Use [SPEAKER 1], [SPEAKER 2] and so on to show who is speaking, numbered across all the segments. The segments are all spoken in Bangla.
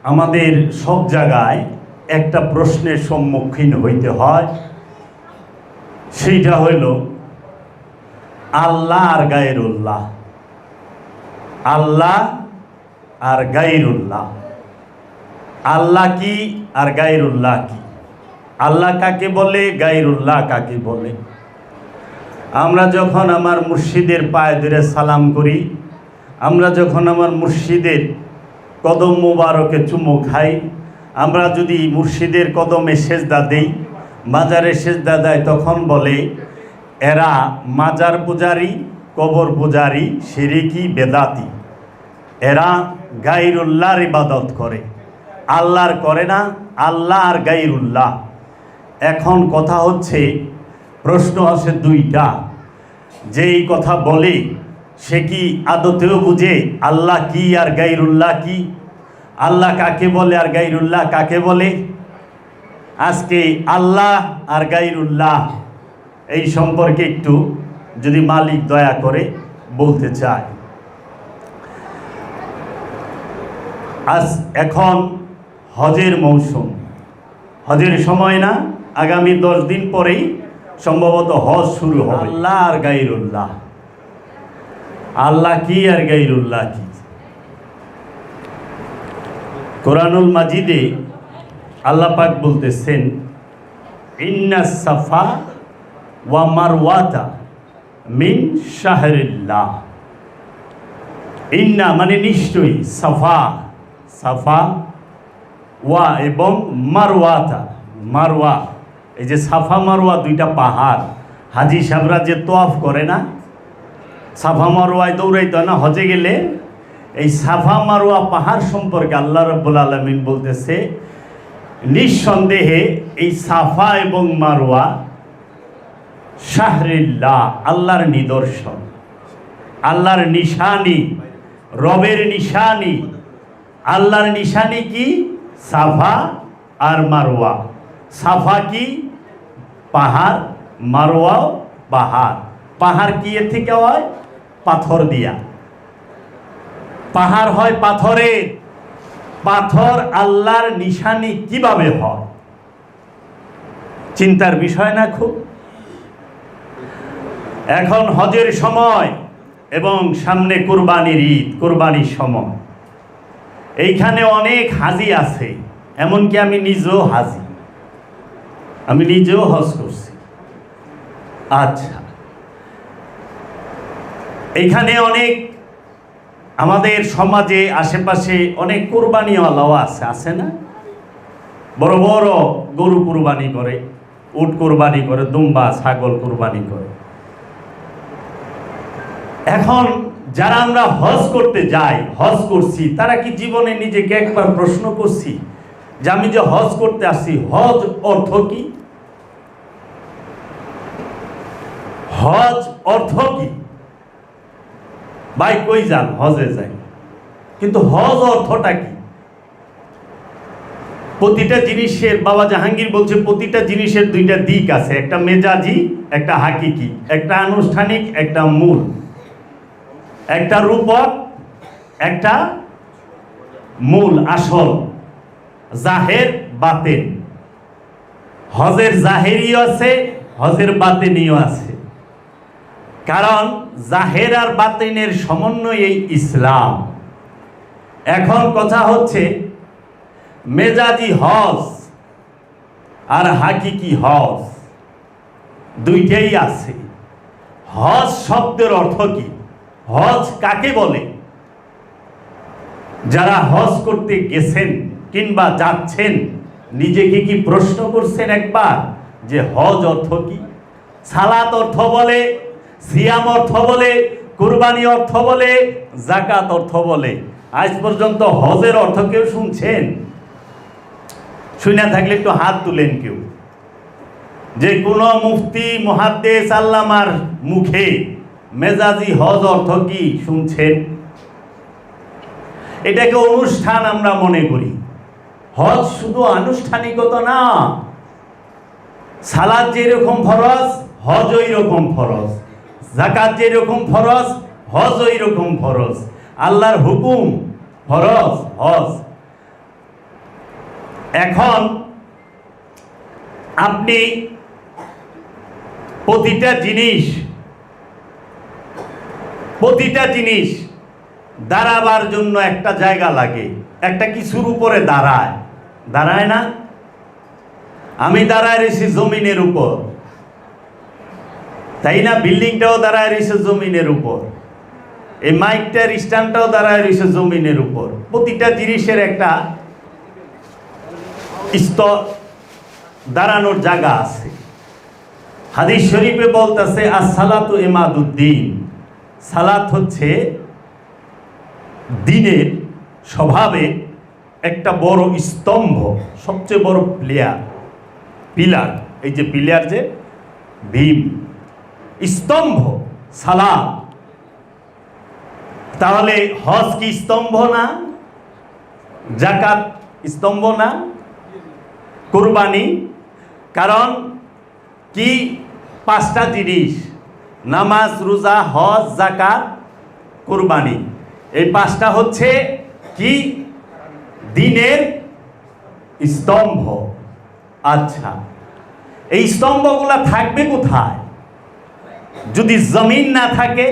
[SPEAKER 1] আমাদের সব জায়গায় একটা প্রশ্নের সম্মুখীন হইতে হয়, সেইটা হইল আল্লাহ আর গায়রুল্লাহ। আল্লাহ আর গায়রুল্লাহ, আল্লাহ কি আর গায়রুল্লাহ কি? আল্লাহ কাকে বলে, গায়রুল্লাহ কাকে বলে? আমরা যখন আমার মুর্শিদের পায়ে ধরে সালাম করি, আমরা যখন আমার মুর্শিদের কদম মুবারকে চুমু খাই, আমরা যদি মুর্শিদের কদমে সেজদা দেই, মাজারে সেজদা দেয়, তখন বলে এরা মাজার পূজারি, কবর পূজারি, শিরকি, বেদাতি। এরা গায়রুল্লাহর ইবাদত করে, আল্লাহর করে না। আল্লাহ আর গায়রুল্লাহ। এখন কথা হচ্ছে, প্রশ্ন আছে দুইটা। যেই কথা বলে সে কি আদতেও বুঝে আল্লাহ কি আর গায়রুল্লাহ কি? আল্লাহ কাকে বলে আর গায়রুল্লাহ কাকে বলে? আজকে আল্লাহ আর গায়রুল্লাহ এই সম্পর্কে একটু যদি মালিক দয়া করে বলতে চায়। এখন হজের মৌসুম, হজের সময় না, আগামী 10 দিন পরেই সম্ভবত হজ শুরু হবে। আল্লাহ আর গায়রুল্লাহ, আল্লাহ কি আর গায়রুল্লাহ কি? কোরআনুল মাজিদে আল্লাহ পাক বলতেছেন, ইন্নাস সাফা ওয়া মারওয়াতা মিন শাহরিল্লাহ। ইন্না মানে নিশ্চয়ই, সাফা সাফা, ওয়া এবং মারওয়াতা মারওয়া। এই যে সাফা মারওয়া দুইটা পাহাড়, হাজি সাহেবরা যে তোয়াফ করে না, সাফা মারওয়ায় দৌড়াইতো না হজে গেলে, এই সাফা মারওয়া পাহাড় সম্পর্কে আল্লাহ রাব্বুল আলামিন বলতেছে, নিঃসন্দেহে এই সাফা এবং মারওয়া শাহরিল্লাহ, আল্লাহর নিদর্শন, আল্লাহর নিশানি, রবের নিশানি। আল্লাহর নিশানি কি? সাফা আর মারওয়া। সাফা কি? পাহাড়, মারওয়াও পাহাড়। পাহাড় কি এর থেকে হয়? পাথর দিয়া। পাহাড় হয় পাথরের। পাথর আল্লাহর নিশানি কিভাবে হয়? চিন্তার বিষয় না খুব? এখন হজের সময় এবং সামনে কুরবানির ঈদ, কুরবানির সময়, এইখানে অনেক হাজি আছে, এমনকি আমি নিজেও হাজি, আমি নিজেও হজ করছি। আচ্ছা, এইখানে অনেক আমাদের সমাজে আশেপাশে অনেক কোরবানিওয়ালাও আছে, আছে না? বড় বড় গরু কোরবানি করে, উট কোরবানি করে, দুম্বা ছাগল কোরবানি করে। এখন যারা আমরা হজ করতে যাই, হজ করছি, তারা কি জীবনে নিজেকে একবার প্রশ্ন করছি যে আমি যে হজ করতে আসছি, হজ অর্থ কি? হজ অর্থ কি? ভাই কই যান? হজে যাই, কিন্তু হজ অর্থটা কি? প্রতিটা জিনিসের, বাবা জাহাঙ্গীর বলছে, প্রতিটা জিনিসের দুইটা দিক আছে, একটা মেজাজি, একটা হাকিকি, একটা আনুষ্ঠানিক, একটা মূল, একটা রূপক, একটা মূল, আসল, জাহের বাতেন। হজের জাহেরিও আছে, হজের বাতেনিও আছে। কারণ জাহের আর বাতেনের সমন্বয়ে ইসলাম। এখন কথা হচ্ছে, মেজাজি হজ আর হাকিকি হজ দুইটাই আছে। হজ শব্দের অর্থ কি? হজ কাকে বলে? যারা হজ করতে গেছেন কিংবা যাচ্ছেন, নিজেকে কি প্রশ্ন করছেন একবার যে হজ অর্থ কি? সালাত অর্থ বলে, সিয়াম অর্থ বলে, কুরবানি অর্থ বলে, যাকাত অর্থ বলে। আজ পর্যন্ত হজের অর্থ কেউ শুনছেন? শুনে থাকলে একটু হাত তুলেন কেউ। যে কোনো মুফতি, মুহাদ্দিস, আল্লামার মুখে মেজাজি হজ অর্থ কি শুনছেন? এটাকে অনুষ্ঠান আমরা মনে করি। হজ শুধু আনুষ্ঠানিকতা না, সালাত যেরকম ফরজ, হজ ওই রকম ফরজ, যাকাত যেরকম ফরজ, হজ ওই রকম ফরজ, আল্লাহর হুকুম ফরজ, হজ। এখন আপনি প্রতিটা জিনিস দাঁড়াবার জন্য একটা জায়গা লাগে, একটা কিছুর উপরে দাঁড়ায় না? আমি দাঁড়ায় রয়েছি জমিনের উপর, তাই না? বিল্ডিংটাও দাঁড়ায় রয়েছে জমিনের উপর, এই মাইকটার স্ট্যান্ডটাও দাঁড়ায় রয়েছে জমিনের উপর। প্রতিটা জিনিসের একটা স্তর, দাঁড়ানোর জায়গা আছে। হাদিস শরীফে বলতেছে as-সালাতু ইমাদুদ্দিন, সালাত হচ্ছে দিনের স্বভাবে একটা বড় স্তম্ভ, সবচেয়ে বড় পিলার। এই যে পিলার, যে ভীম, স্তম্ভ সালাত। তাহলে হজ কি স্তম্ভ না? যাকাত স্তম্ভ না? কুরবানি? কারণ কি, পাঁচটা জিনিস, নামাজ, রোজা, হজ, যাকাত, কুরবানি, এই পাঁচটা হচ্ছে কি? দিনের স্তম্ভ। আচ্ছা, এই স্তম্ভগুলা থাকবে কোথায় যদি জমিন না থাকে?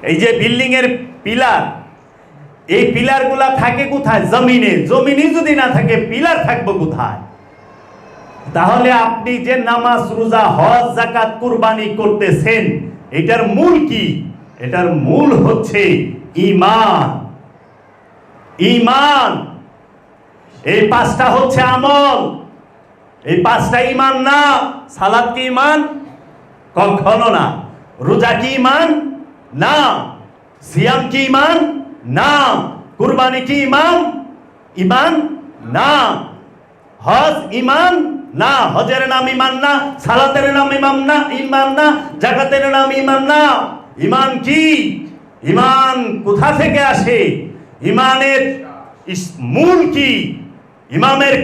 [SPEAKER 1] এই যে বিল্ডিং এর পিলার, এই পিলারগুলা থাকে কোথায়? জমিনে। জমিনই যদি না থাকে, পিলার থাকবে কোথায়? তাহলে আপনি যে নামাজ, রোজা, হজ, যাকাত, কুরবানি করতেছেন, এটার মূল কি? এটার মূল হচ্ছে ঈমান। ঈমান, এই পাঁচটা হচ্ছে আমল, এই পাঁচটা ঈমান না। সালাত কি ঈমান? কখনো না। রোজা কি ঈমান? না। সিয়াম কি ঈমান? না। কুরবানি কি ঈমান? ঈমান না। হজ ঈমান না। হজের নাম ঈমান না, সালাতের নাম ঈমান না, যাকাতের নাম ঈমান না। ঈমান কি? ঈমান কোথা থেকে আসে? ঈমানের মূল কি? ঈমানের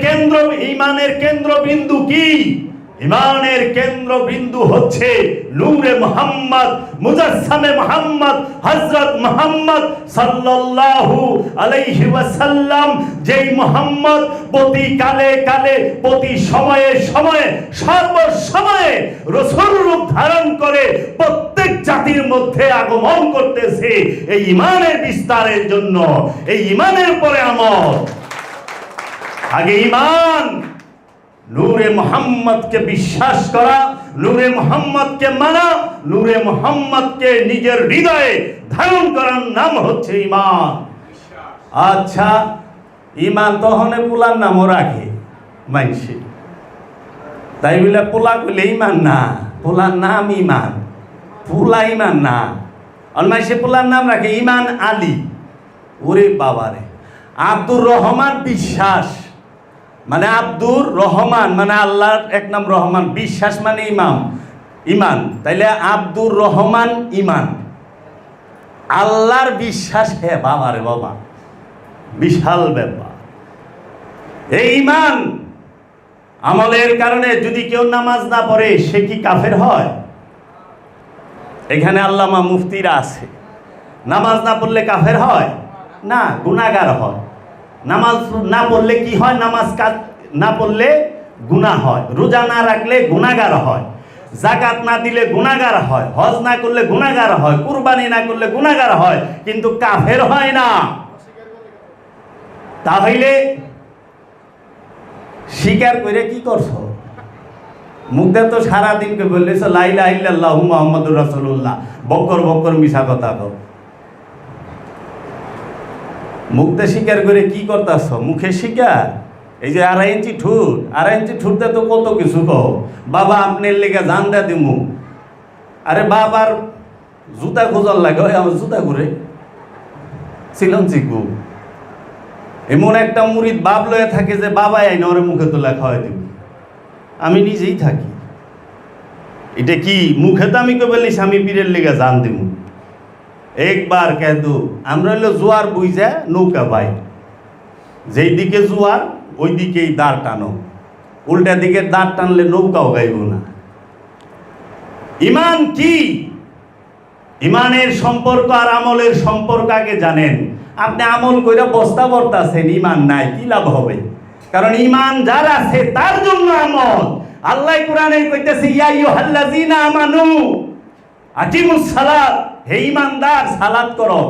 [SPEAKER 1] কেন্দ্রবিন্দু কি? ঈমানের কেন্দ্রবিন্দু হচ্ছে নূরে মুহাম্মদ, মুজাসসামে মুহাম্মদ, হযরত মুহাম্মদ সাল্লাল্লাহু আলাইহি ওয়াসাল্লাম। যেই মুহাম্মদ প্রতি কালে প্রতি সময়ে সর্বসময়ে রাসূল রূপ ধারণ করে প্রত্যেক জাতির মধ্যে আগমন করতেছে এই ঈমানের বিস্তারের জন্য। এই ঈমানের পরে আমল। আগে ঈমান, নূরে মুহাম্মদকে বিশ্বাস করা, নূরে মুহাম্মদকে মানা, নূরে মুহাম্মদকে নিজের হৃদয়ে ধারণ করার নাম হচ্ছে ঈমান। আচ্ছা, ঈমান তহনে পোলার নামও রাখে মাইনসে, তাই বলে পোলা কইলে ঈমান না, পোলার নাম ঈমান, পোলা ঈমান না। মাইনসে পোলার নাম রাখে ঈমান আলী। ওরে বাবারে, আব্দুর রহমান বিশ্বাস মানে আব্দুর রহমান মানে আল্লাহর এক নাম রহমান, বিশ্বাস মানে ঈমান। তাইলে আব্দুর রহমান ঈমান, আল্লাহর বিশ্বাস। হে বাবা রে বাবা, বিশাল ব্যাপার এই ঈমান। আমলের কারণে যদি কেউ নামাজ না পড়ে, সে কি কাফের হয়? এখানে আল্লামা মুফতিরা আছে। নামাজ না পড়লে কাফের হয় না, গুনাহগার হয়। নামাজ না পড়লে কি হয়? নামাজ না পড়লে গুনাহ হয়। রোজা না রাখলে গুনাহগার হয়। যাকাত না দিলে গুনাহগার হয়। হজ না করলে গুনাহগার হয়। কুরবানি না করলে গুনাহগার হয়, কিন্তু কাফের হয় না। তাহলে স্বীকার করে কি করছো? মুখে তো সারাদিনকে বললেছ লা ইলাহা ইল্লাল্লাহু মুহাম্মাদুর রাসূলুল্লাহ, বকর মিশা কথা কও। মুখতে স্বীকার করে কি করতেছ? মুখে স্বীকার। এই যে 2.5 ইঞ্চি ঠুট, 2.5 ইঞ্চি ঠুটতে তো কত কিছু কও। বাবা আপনার লেগে জান দে দিমু। আরে বাবার জুতা খোঁজার লাগে, ওই আমার জুতা ঘুরে ছিলাম চিকু। এমন একটা মুরিদ বাপ লয়ে থাকে যে বাবা আইন ওরে মুখে তো লেখা হয় দিব। আমি নিজেই থাকি। এটা কি মুখে তো আমি কবে স্বামী পীরের লেগে জান দিমু। একবার কেদু আমরা হইলো জোয়ার বুঝে নৌকা পাই, যেই দিকে জোয়ার ওই দিকেই দাঁড় টানো, উল্টা দিকে দাঁড় টানলে নৌকাও গাইব না। ঈমান কি? ঈমানের সম্পর্ক আর আমলের সম্পর্ক আগে জানেন। আপনি আমল কইরা বস্তা বর্তাছেন, ঈমান নাই, কি লাভ হবে? কারণ ঈমান যার আছে তার জন্য আমল। আল্লাহ কোরআনে কইতেছে ইয়া আইয়ুহাল্লাযীনা আমানু আকিমুস সালাত, হে ঈমানদার সালাত করো।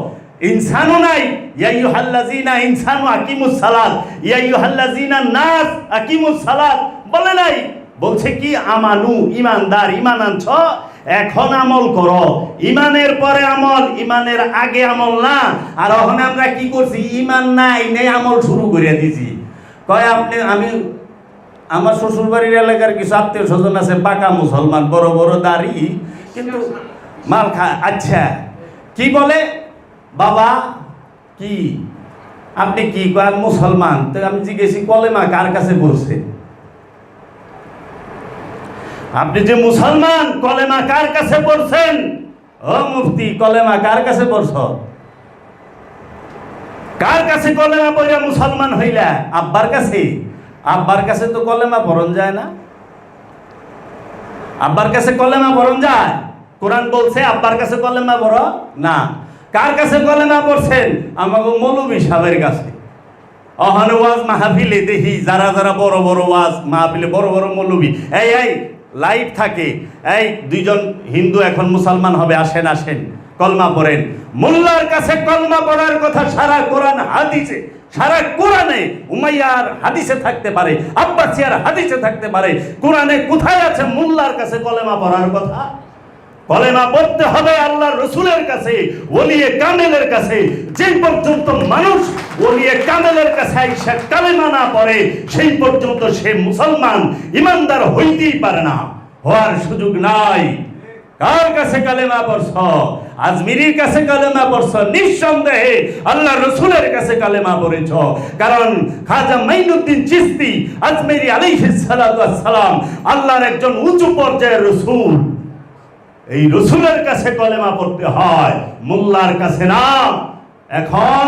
[SPEAKER 1] ইনসানও নাই, ইয়া আইয়ুহাল্লাযীনা ইনসানু আকিমুস সালাত, ইয়া আইয়ুহাল্লাযীনা নাস আকিমুস সালাত বলে নাই, বলছে কি আমানু, ঈমানদার, ঈমান আনছ এখন আমল করো। ঈমানের পরে আমল, ঈমানের আগে আমল না। আর ওখানে আমরা কি করছি, ঈমান নাই নেই আমল শুরু করে দিছি। কয় আপনি, আমি আমার শ্বশুর বাড়ির এলাকার কিছু আত্মীয় স্বজন আছে পাকা মুসলমান, বড় বড় দাড়ি, কিন্তু মাল খায়। আচ্ছা কি বলে বাবা, কি আপনি কি কয় মুসলমান? তো আমি জিজ্ঞেসি কলেমা কার কাছে পড়ছে? আপনি যে মুসলমান কলেমা কার কাছে পড়ছেন? ও মুফতি কলেমা কার কাছে পড়ছ? কার কাছে কলেমা পড়ে মুসলমান হইলা? আব্বার কাছে। আব্বার কাছে তো কলেমা পড়ন যায় না। আব্বার কাছে কলেমা পড়ন যায়? কোরআন বলছে আব্বার কাছে কলেমা পড়ো না। কার কাছে কলেমা পড়ছেন? আমাকে মৌলভী সাহেবের কাছে। অহন ওয়াজ মাহফিলে দেখি যারা যারা বড় বড় ওয়াজ মাহফিলে বড় বড় মৌলভী, এই এই লাইভ থাকে, এই দুইজন হিন্দু এখন মুসলমান হবে, আসেন আসেন কলমা পড়েন। মোল্লার কাছে কলমা পড়ার কথা সারা কোরআন হাদিসে, সারা কোরআনে উমাইয়ার হাদিসে থাকতে পারে, আব্বাসিয়ার হাদিসে থাকতে পারে। কোরআনে কোথায় আছে মোল্লার কাছে কলেমা পড়ার কথা? কলেমা পড়তে হবে আল্লাহর রসুলের কাছে, ওলিয়ে কামেলের কাছে। যে পর্যন্ত মানুষ ওলিয়ে কামেলের কাছে আইসা কালেমা না পড়ে সেই পর্যন্ত সে মুসলমান ইমানদার হইতেই পারে না, হওয়ার সুযোগ নাই। কার কাছে কালেমা পড়ছ? আজমিরির কাছে কালেমা পড়ছ? নিঃসন্দেহে আল্লাহর রসুলের কাছে কালেমা পড়েছ। কারণ খাজা মাইনুদ্দিন চিশতি আজমেরি আলাইহিস সালাতু ওয়াস সালাম আল্লাহর একজন উঁচু পর্যায়ের রসুল। এই রসুলের কাছে কলেমা পড়তে হয়, মোল্লার কাছে না। এখন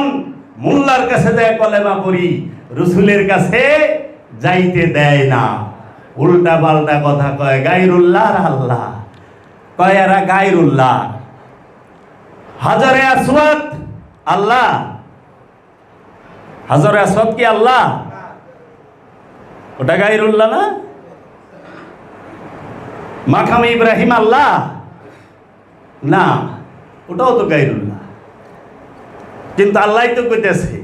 [SPEAKER 1] মোল্লার কাছে দেয় কলেমা পড়ি, রসুলের কাছে যাইতে দেয় না। উল্টা পাল্টা কথা কয়, গায়রুল্লাহ আর আল্লাহ কয়, এরা গায়রুল্লাহ। হাজারে আসওয়াদ আল্লাহ, হাজারে আসওয়াদ কি আল্লাহ? ওটা গায়রুল্লাহ না? মাকামে ইব্রাহিম আল্লাহ না, ওটাও তো গায়রুল্লাহ। কিন্তু আল্লাহ তো কইতেছে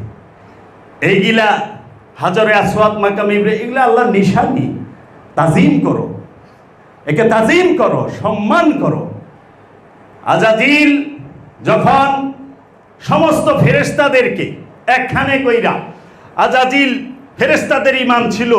[SPEAKER 1] এইগুলা হাজারে আসওয়াদ মাকামে ইব্রাহিম এগুলা আল্লাহর নিশানি, তাজিম করো, একে তাজিম করো, সম্মান করো। আজাজিল যখন সমস্ত ফেরেশতাদেরকে একখানে কইরা, আজাজিল ফেরেশতাদের ইমাম ছিল,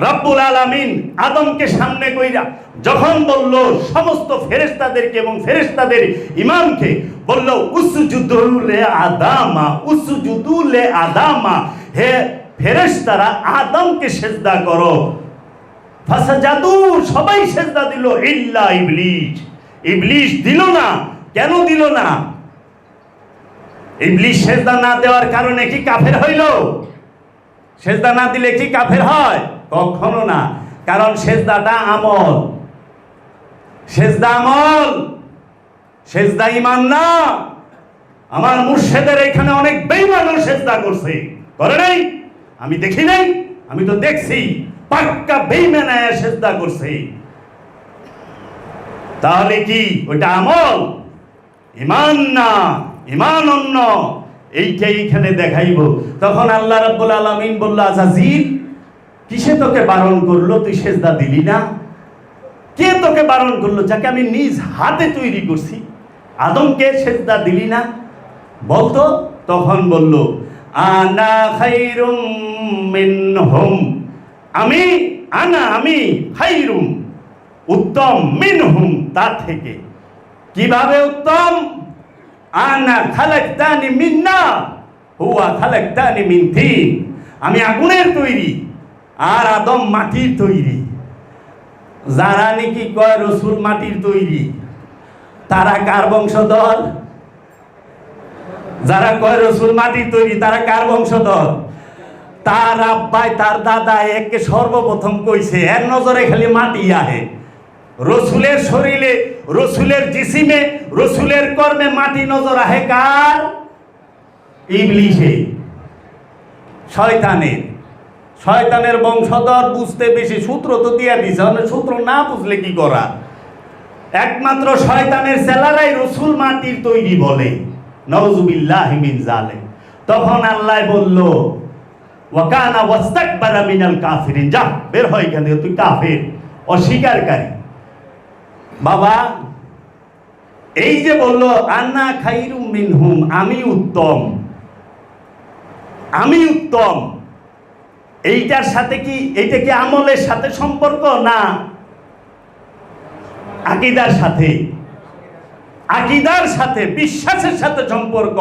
[SPEAKER 1] রব্বুল আলামিন আদমকে সামনে কইরা যখন বলল সমস্ত ফেরেশতাদেরকে এবং ফেরেশতাদের ইমামকে বলল উসজুদু লি আদামা, উসজুদু লি আদামা, হে ফেরেশতারা আদমকে সিজদা করো। ফাসাজাদু, সবাই সিজদা দিল, ইল্লা ইবলিস, ইবলিস দিল না। কেন দিল না? ইবলিস সিজদা না দেওয়ার কারণে কি কাফের হইল? সিজদা না দিলে কি কাফের হয়? কখনো না। কারণ সিজদাটা আমল, সিজদা আমল, সিজদা ঈমান না। আমার মুর্শিদের এখানে অনেক বেঈমানও সিজদা করছে, করে নাই? আমি দেখি নাই? আমি তো দেখছি, পাক্কা বেঈমানায় সিজদা করছে। তাহলে কি ওইটা আমল? ঈমান না, ঈমান অন্য। এইটাই এখানে দেখাইব। তখন আল্লাহ রাব্বুল আলামিন বলল, আজাজিল কিসে তোকে বারণ করলো? তুই সিজদা দিলি না। কে তোকে বারণ করলো? যাকে আমি নিজ হাতে তৈরি করছি, আদমকে সিজদা দিলি না বলতো। তখন বলল, আনা খায়রুম মিনহুম, আমি আমি খায়রুম, উত্তম, মিনহুম তার থেকে। কিভাবে উত্তম? আনা খালাকতানি মিন নার, হুয়া খালাকতানি মিন তিন। আমি আগুনের তৈরি আর আদম মাটির তৈরি। যারা নাকি কয় রসুল মাটির তৈরি, তারা কার বংশধর? যারা কয় রসুল মাটির তৈরি তারা কার বংশধর? তার আব্বাই তার দাদা একে সর্বপ্রথম কইছে, এর নজরে খালি মাটি আহে। রসুলের শরীরে, রসুলের জিসিমে, রসুলের কর্মে মাটি নজর আহে কার? ইবলিসে, শয়তানের। শয়তানের বংশধর, বুঝতে বেশি, সূত্র তো দিয়া দিছে, সূত্র না বুঝলে কি করা। একমাত্র শয়তানের ছেলেরাই রসুল মাটির তৈরি বলে, নাউযুবিল্লাহি মিন যালিক। তখন আল্লাহ বলল, ওয়া কানা ওয়াস্তাকবারা মিনাল কাফিরিন, যা বের হয় এখান থেকে, তুই কাফের, অস্বীকারী। বাবা এই যে বলল আনা খাইরুম মিনহুম, আমি উত্তম, আমি উত্তম, এইটার সাথে কি, এইটা কি আমলের সাথে সম্পর্ক না আকীদার সাথে? আকীদার সাথে, বিশ্বাসের সাথে সম্পর্ক।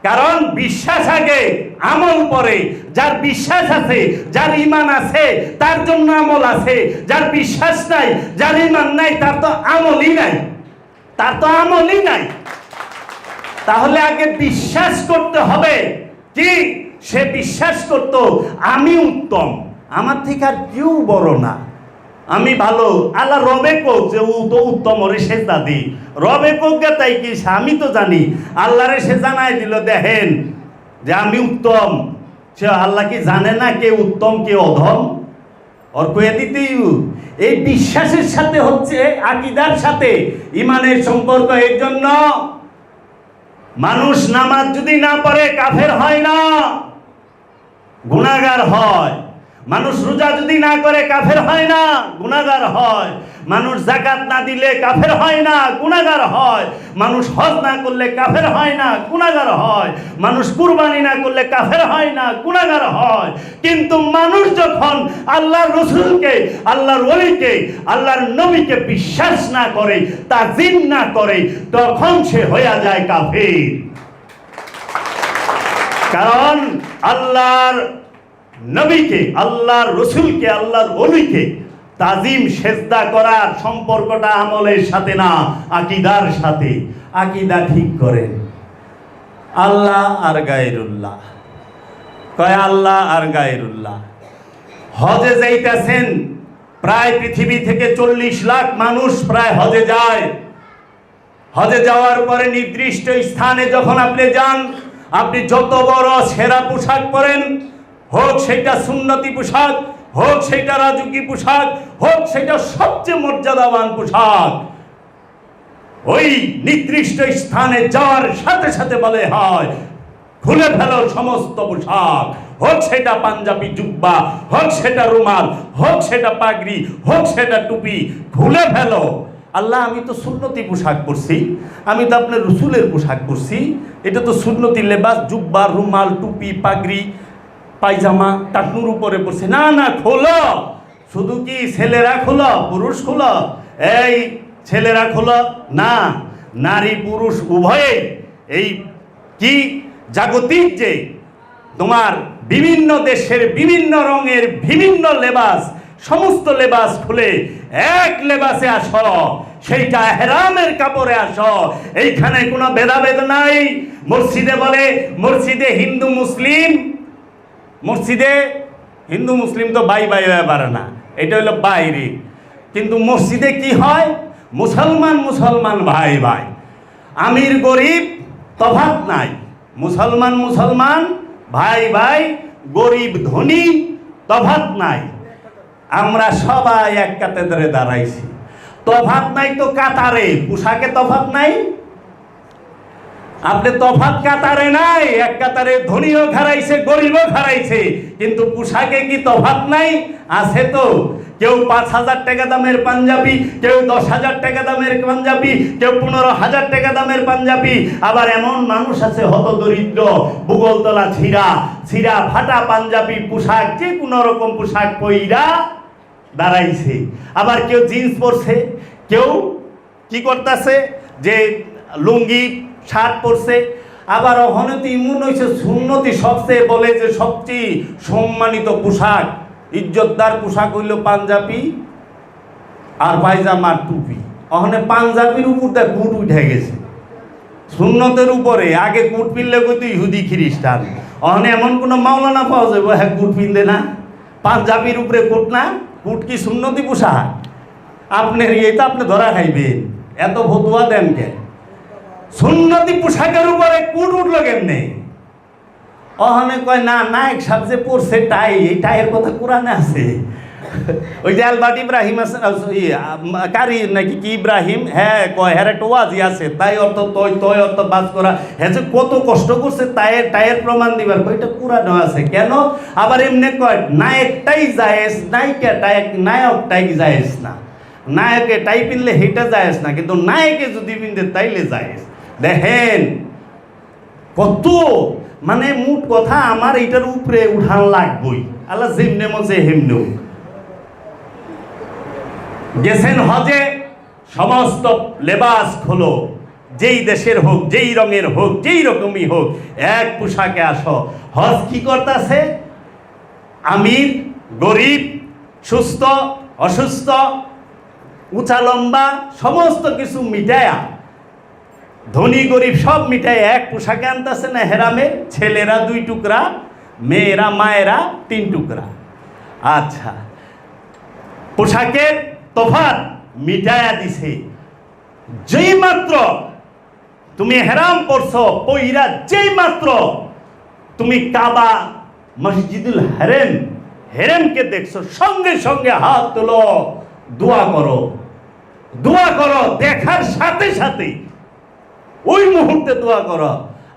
[SPEAKER 1] কারণ বিশ্বাস আগে, আমল পরে। যার বিশ্বাস আছে, যার ঈমান আছে, তার জন্য আমল আছে। যার বিশ্বাস নাই, যার ঈমান নাই, তার তো আমলই নাই, তার তো আমলই নাই। তাহলে আগে বিশ্বাস করতে হবে কি? সে বিশ্বাস করত আমি উত্তম, আমার থেকে আর কেউ বড় না, আমি ভালো। আল্লাহ রবে কোক যে ও তো উত্তম, ওরে সে দাদি রবে কোক গে, তাই কি আমি তো জানি। আল্লাহরে সে জানাই দিল, দেখেন যে আমি উত্তম। সে আল্লাহ কি জানে না কে উত্তম কে অধম? ওর কয়ে দিতেই। এই বিশ্বাসের সাথে হচ্ছে আকীদার সাথে ঈমানের সম্পর্ক। এর জন্য মানুষ নামাজ যদি না পড়ে কাফের হয় না, গুনাহগার হয়। মানুষ রোজা যদি না করে কাফের হয় না, গুনাহগার হয়। মানুষ যাকাত না দিলে কাফের হয় না, গুনাহগার হয়। মানুষ হজ না করলে কাফের হয় না, গুনাহগার হয়। মানুষ কুরবানি না করলে কাফের হয় না, গুনাহগার হয়। কিন্তু মানুষ যখন আল্লাহর রাসূলকে, আল্লাহর ওলিকে, আল্লাহর নবীকে বিশ্বাস না করে, তাজিম না করে, তখন সে হয়ে যায় কাফের। কারণ আল্লাহর নবীকে, আল্লাহর রাসূলকে, আল্লাহর ওলিকে তাজিম সেজদা করার সম্পর্কটা আমলের সাথে না, আকীদার সাথে। আকীদা ঠিক করেন। আল্লাহ আর গায়রুল্লাহ, কয় আল্লাহ আর গায়রুল্লাহ। হজে যাইতেছেন, প্রায় পৃথিবী থেকে 40 লাখ মানুষ প্রায় হজে যায়। হজে যাওয়ার পরে নির্দিষ্ট স্থানে যখন আপনি যান, আপনি যত বড় সেরা পোশাক পরেন, হোক সেটা সুন্নতি পোশাক, হোক সেটা রাজুকি পোশাক, হোক সেটা সবচেয়ে মর্যাদাবান পোশাক, ওই নির্দিষ্ট স্থানে যাওয়ার সাথে সাথে বলে হয় খুলে ফেলো সমস্ত পোশাক, হোক সেটা পাঞ্জাবি জুব্বা, হোক সেটা রুমাল, হোক সেটা পাগড়ি, হোক সেটা টুপি, খুলে ফেলো। আল্লাহ আমি তো সুন্নতি পোশাক পরছি, আমি তো আপনার রসুলের পোশাক পরছি, এটা তো সুন্নতি লেবাস, জুব্বা, রুমাল, টুপি, পাগড়ি, পায়জামা টাকনুর উপরে পড়ছে। না না, খোলো। শুধু কি ছেলেরা খোলো, পুরুষ খোলো? এই ছেলেরা খোলো না, নারী পুরুষ উভয়ে এই কি জাগতিক যে তোমার বিভিন্ন দেশের বিভিন্ন রঙের বিভিন্ন লেবাস, সমস্ত লেবাস খুলে এক লেবাসে আসো, সেইটা ইহরামের কাপড়ে আসো। এইখানে কোনো ভেদাভেদ নাই। মসজিদে বলে মসজিদে হিন্দু মুসলিম, মসজিদে হিন্দু মুসলিম তো বাই বাই ব্যাপার না, এটা হলো বাইরে। কিন্তু মসজিদে কি হয়? মুসলমান মুসলমান ভাই ভাই, আমির গরিব তফাৎ নাই। মুসলমান মুসলমান ভাই ভাই, গরিব ধনী তফাৎ নাই। আমরা সবাই এক কাতারে দাঁড়াইছি, তফাৎ নাই তো কাতারে, পোশাকে তফাৎ নাই। আপনি তফাৎ কাতারে নাই, এক কাতারে ধনীও খারাইছে, গরিবও খারাইছে, কিন্তু পোশাকে কি তফাৎ নাই? আছে তো। কেউ 5,000 টাকা দামের পাঞ্জাবি, কেউ 10,000 টাকা দামের পাঞ্জাবি, কেউ 15,000 টাকা দামের পাঞ্জাবি। আবার এমন মানুষ আছে হতদরিদ্র, ভূগোলতলা ছিঁড়া ছিঁড়া ফাটা পাঞ্জাবি পোশাক, যে কোনো রকম পোশাক পইরা দাঁড়াইছে। আবার কেউ জিন্স পরছে, কেউ কি করতেছে যে লুঙ্গি শার্ট পরছে। আবার ওখানে তো ইমন হয়েছে সুন্নতি, সবচেয়ে বলে যে সবচেয়ে সম্মানিত পোশাক, ইজ্জতদার পোশাক হইল পাঞ্জাবি আর পায়জামা টুপি। ওখানে পাঞ্জাবির উপর দিয়ে কুট উঠে গেছে, সুন্নতের উপরে। আগে কুট পিনলে কইতো ইহুদি খ্রিস্টান, ওখানে এমন কোনো মাওলানা পাওয়া যাবে হ্যাঁ কুট পিনতে না, পাঞ্জাবির উপরে কুট না। কুট কি সুন্নতি পোশাক? আপনার এটা আপনি ধরা খাইবেন, এত ফতুয়া দেন কে? সুন্নতি পোশাকের উপরে কুট উঠলো কেমনে? অহনে কয় না, নায়ক সাহেব যে পড়ছে টাই, এই টাইয়ের কথা কোরআনে আছে। ওই যে আলবার্ট ইব্রাহিম আছে কারি নাকি কি ইব্রাহিম, হ্যাঁ কয় হ্যাঁ একটা ওয়াজি আছে, তাই অর্থ তয় অর্থ বাজ করা, হ্যাঁ যে কত কষ্ট করছে টাইয়ের প্রমাণ দিবার, কয়টা কোরআনে আছে। কেন আবার এমনি কয় নায়কটাই জায়েজ, নায়কটাই জায়েজ না, নায়কে টাই পিনলে হেটা জায়েজ না, কিন্তু নায়কে যদি পিনতে তাইলে জায়েজ। দেখেন কত মানে মোট কথা আমার এইটার উপরে উঠান লাগবই, আল্লাহ যেমনে মজে হেমনেও। গেছেন হজে, সমস্ত লেবাস খোলো, যেই দেশের হোক, যেই রঙের হোক, যেই রকমই হোক, এক পোশাকে আসো। হজ কি করতেছে? আমির গরিব, সুস্থ অসুস্থ, উঁচা লম্বা সমস্ত কিছু মিটায়া, ধনী গরিব সব মিটাই এক পোশাকে আনতেছে না হেরামের। ছেলেরা 2 টুকরা, মেয়েরা মায়েরা 3 টুকরা। আচ্ছা, পোশাকের তফাৎ মিটায়া দিছে। যেই মাত্র তুমি হেরাম পড়ছো, পইরা যেই মাত্র তুমি কাবা মসজিদুল হেরেমকে দেখছো, সঙ্গে সঙ্গে হাত তোলো, দোয়া করো, দোয়া করো। দেখার সাথে সাথে ওই মুহূর্তে দোয়া করো।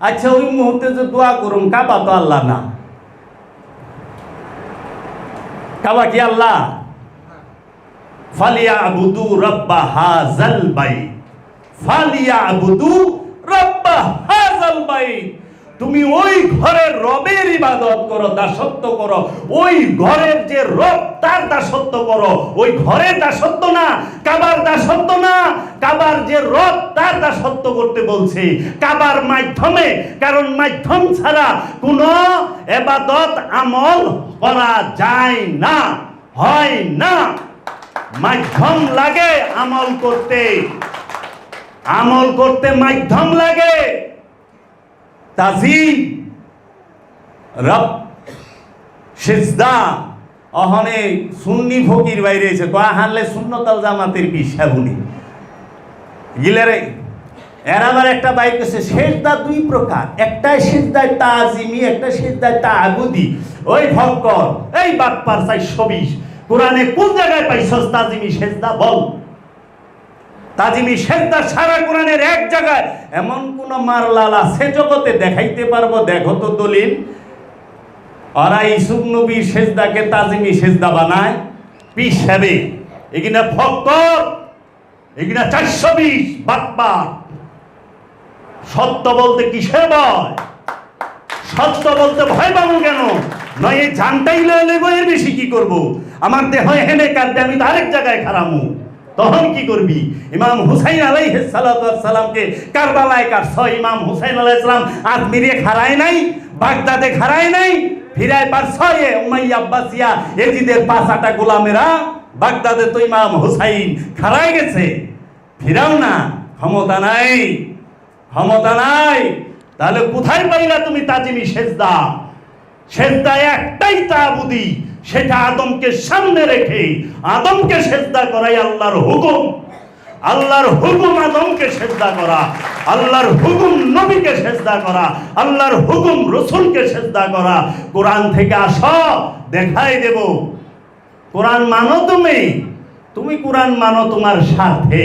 [SPEAKER 1] আচ্ছা, ওই মুহূর্তে যে দোয়া করুন, কাবা তো আল্লাহ না, কাবা কি আল্লাহ? ফালিয়াবুদু রাব্বা হাযাল বাইত, ফালিয়াবুদু রাব্বা হাযাল বাইত। তুমি ওই ঘরের রবের ইবাদত করো, দাসত্ব করো। ওই ঘরের যে রব, তার দাসত্ব করো। ওই ঘরের দাসত্ব না, কাবার দাসত্ব না, কাবার যে রব তার দাসত্ব করতে বলছে, কাবার মাধ্যমে। কারণ মাধ্যম ছাড়া কোনো ইবাদত আমল করা যায় না, হয় না। মাধ্যম লাগে আমল করতে, আমল করতে মাধ্যম লাগে। তাজিম রব সিজদা অহনে সুন্নি ফকির বাইরে এসে তো হানলে সুন্নতাল জামাতের পিসাবুনি গিলারে। এর আবার একটা বাইক আছে সেজদা 2 প্রকার, একটা সিজদায় তাজিমি, একটা সিজদায় তাআবুদি। ওই ভক্কর, এই বাটপার 420 কোরআনে কোন জায়গায় পাইছস তাজিমি সেজদা বল? তাজিমি সেজদা সারা কোরআনের এক জায়গায় এমন কোন মারলাল আছে জগতে? দেখাইতে পারবো? দেখো তো দলিল। ওরা ইসুফ নবীর সেজদাকে তাজিমি সেজদা বানায় পিস হবে। এখানে ফক্কর, এখানে 420 বাটপার। সত্য বলতে কিসের ভয়? সত্য বলতে ভয় পাবো কেন? নয় এই জানটাই লয়ে এর বেশি কি করব? আমার দেহ হেনে কাটবে, আমি তো আরেক জায়গায় খারামু, তখন কি করবি? ইমাম হুসাইন আলাইহিস সালাতু ওয়াস সালামকে কারবালায় কাটছ। ইমাম হুসাইন আলাইহিস সালাম আজমিরে খাড়ায় নাই, বাগদাদে খাড়ায় নাই, ফিরায় পারছ উমাইয়া আব্বাসিয়া এজিদের 5-8টা গোলামেরা। বাগদাদে তো ইমাম হুসাইন খাড়ায় গেছে, ফিরাও না, ক্ষমতা নাই, ক্ষমতা নাই। তাহলে কোথায় পাইলা তুমি তাজিমি সেজদা? সেজদা একটাই তাআবুদি, সেটা আদমকে সামনে রেখে আদমকে সেজদা করাই আল্লাহর হুকুম। আল্লাহর হুকুম আদমকে সেজদা করা, আল্লাহর হুকুম নবীকে সেজদা করা, আল্লাহর হুকুম রাসূলকে সেজদা করা। কোরআন থেকে আসো, দেখাই দেব। কোরআন মানো তুমি, তুমি কোরআন মানো তোমার স্বার্থে,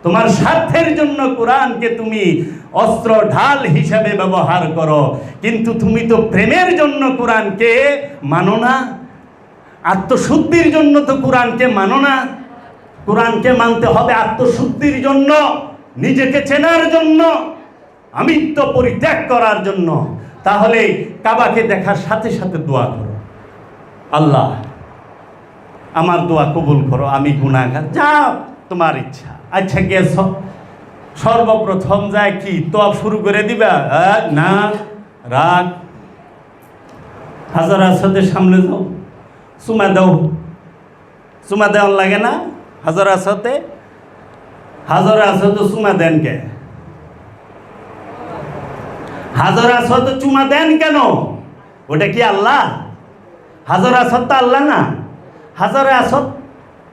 [SPEAKER 1] তোমার স্বার্থের জন্য কোরআনকে তুমি অস্ত্র ঢাল হিসাবে ব্যবহার করো। কিন্তু তুমি তো প্রেমের জন্য কোরআনকে মানো না, আত্মশুদ্ধির জন্য তো কোরআনকে মানো না। কোরআনকে মানতে হবে আত্মশুদ্ধির জন্য, নিজেকে চেনার জন্য, আমিত্ব পরিত্যাগ করার জন্য। তাহলে কাবাকে দেখার সাথে সাথে দোয়া করো, আল্লাহ আমার দোয়া কবুল করো, আমি গুনাহগার। যাও তোমার ইচ্ছা। আচ্ছা গেছ, সর্বপ্রথম যায় কি তওয়াব শুরু করে দিবা? না, রাগ। হাজার আসদের সামনে যাও, চুমা দাও। চুমা দেওয়ার লাগে না? হাজার আসতে, হাজার আসতে চুমা দেন কে? হাজার আসতে চুমা দেন কেন? ওটা কি আল্লাহ? হাজার আসদ তো আল্লাহ না। হাজার আসদ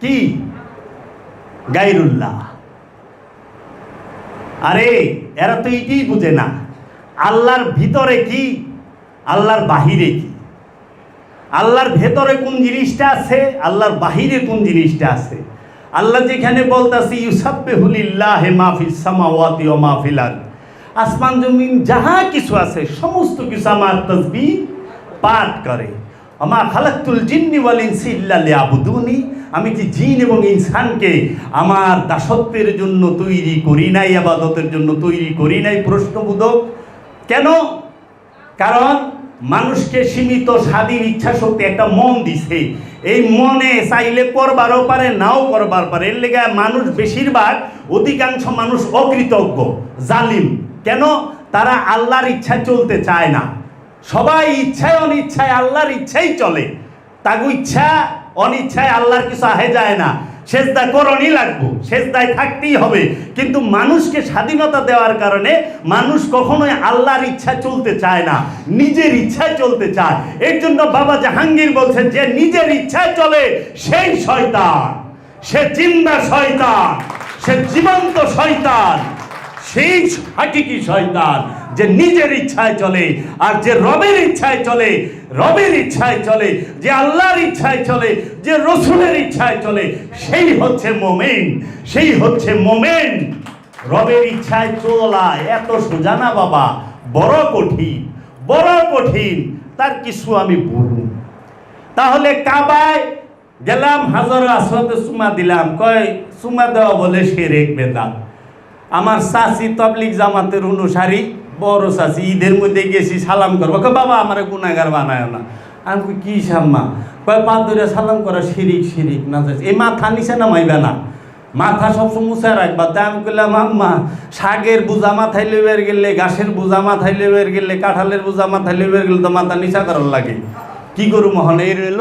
[SPEAKER 1] কি? গায়রুল্লাহ। আরে এরা তো এটাই বুঝে না, আল্লাহর ভিতরে কি আল্লাহর বাহিরে কি, আল্লাহর ভেতরে কোন জিনিসটা আছে, আল্লাহর বাহিরে কোন জিনিসটা আছে। আল্লাহ যেখানে বলতাছে ইউসাব্বিহু লিল্লাহি মা ফিস সামাওয়াতি ওয়া মা ফিল আরদ, আসমান জমিন যাহা কিছু আছে সমস্ত কিছু আমার তাসবিহ পাঠ করে। আমা খালাকতুল জিন্নি ওয়াল ইনসি ইল্লা লিয়াবুদুনি, আমি কি জিন এবং ইনসানকে আমার দাসত্বের জন্য তৈরি করি নাই, ইবাদতের জন্য তৈরি করি নাই? প্রশ্নবোধক। কেন? কারণ মানুষকে সীমিত স্বাধীন ইচ্ছা শক্তি একটা মন দিছে, এই মনে চাইলে করবারও পারে নাও করবার পারে। এর লেগে মানুষ বেশিরভাগ অধিকাংশ মানুষ অকৃতজ্ঞ, জালিম। কেন? তারা আল্লাহর ইচ্ছায় চলতে চায় না। সবাই ইচ্ছায় অনিচ্ছায় আল্লাহর ইচ্ছাই চলে, তাগু ইচ্ছা অনিচ্ছায় আল্লাহর কিছু আহে যায় না। সেজদা করণই লাগবো, সেজদায় থাকতেই হবে। কিন্তু মানুষকে স্বাধীনতা দেওয়ার কারণে মানুষ কখনোই আল্লাহর ইচ্ছা চলতে চায় না, নিজের ইচ্ছায় চলতে চায়। এর জন্য বাবা জাহাঙ্গীর বলছেন যে নিজের ইচ্ছায় চলে সেই শয়তান, সে জিন্দা শয়তান, সে জীবন্ত শয়তান, সেই হাকিকি শয়তান যে নিজের ইচ্ছায় চলে। আর যে রবের ইচ্ছায় চলে, রবের ইচ্ছায় চলে, যে আল্লাহর ইচ্ছায় চলে, যে রসুলের ইচ্ছায় চলে, সেই হচ্ছে মোমেন, সেই হচ্ছে মোমেন। রবের ইচ্ছায় চলা এত সোজা না বাবা, বড় কঠিন, বড় কঠিন। তার কিছু আমি বলুন। তাহলে কাবায় গেলাম, হাজর আসওয়াদে চুমা দিলাম, কয় চুমা দেওয়া বলে শিরক বেদাত। আমার চাচি তবলিগ জামাতের অনুসারী, বড় চাচি, ঈদের মধ্যে গেছি সালাম করবো, কয় বাবা আমার গুনাহগার বানায় না। আমি কি সাম্মা? কয় পা ধরে সালাম করা শিরিক, শিরিক না চাইছি। এই মাথা নিচে নামাইবে না, মাথা সবসময় মুছে রাখবা। তাই আমি বললাম আম্মা, শাকের বোঝা মাথায় লেবের গেলে, ঘাসের বোঝা মাথায় লেবের গেলে, কাঁঠালের বোঝা মাথায় লেবের গেলে তো মাথা নিচা করার লাগে। কি করু মহন এই রইল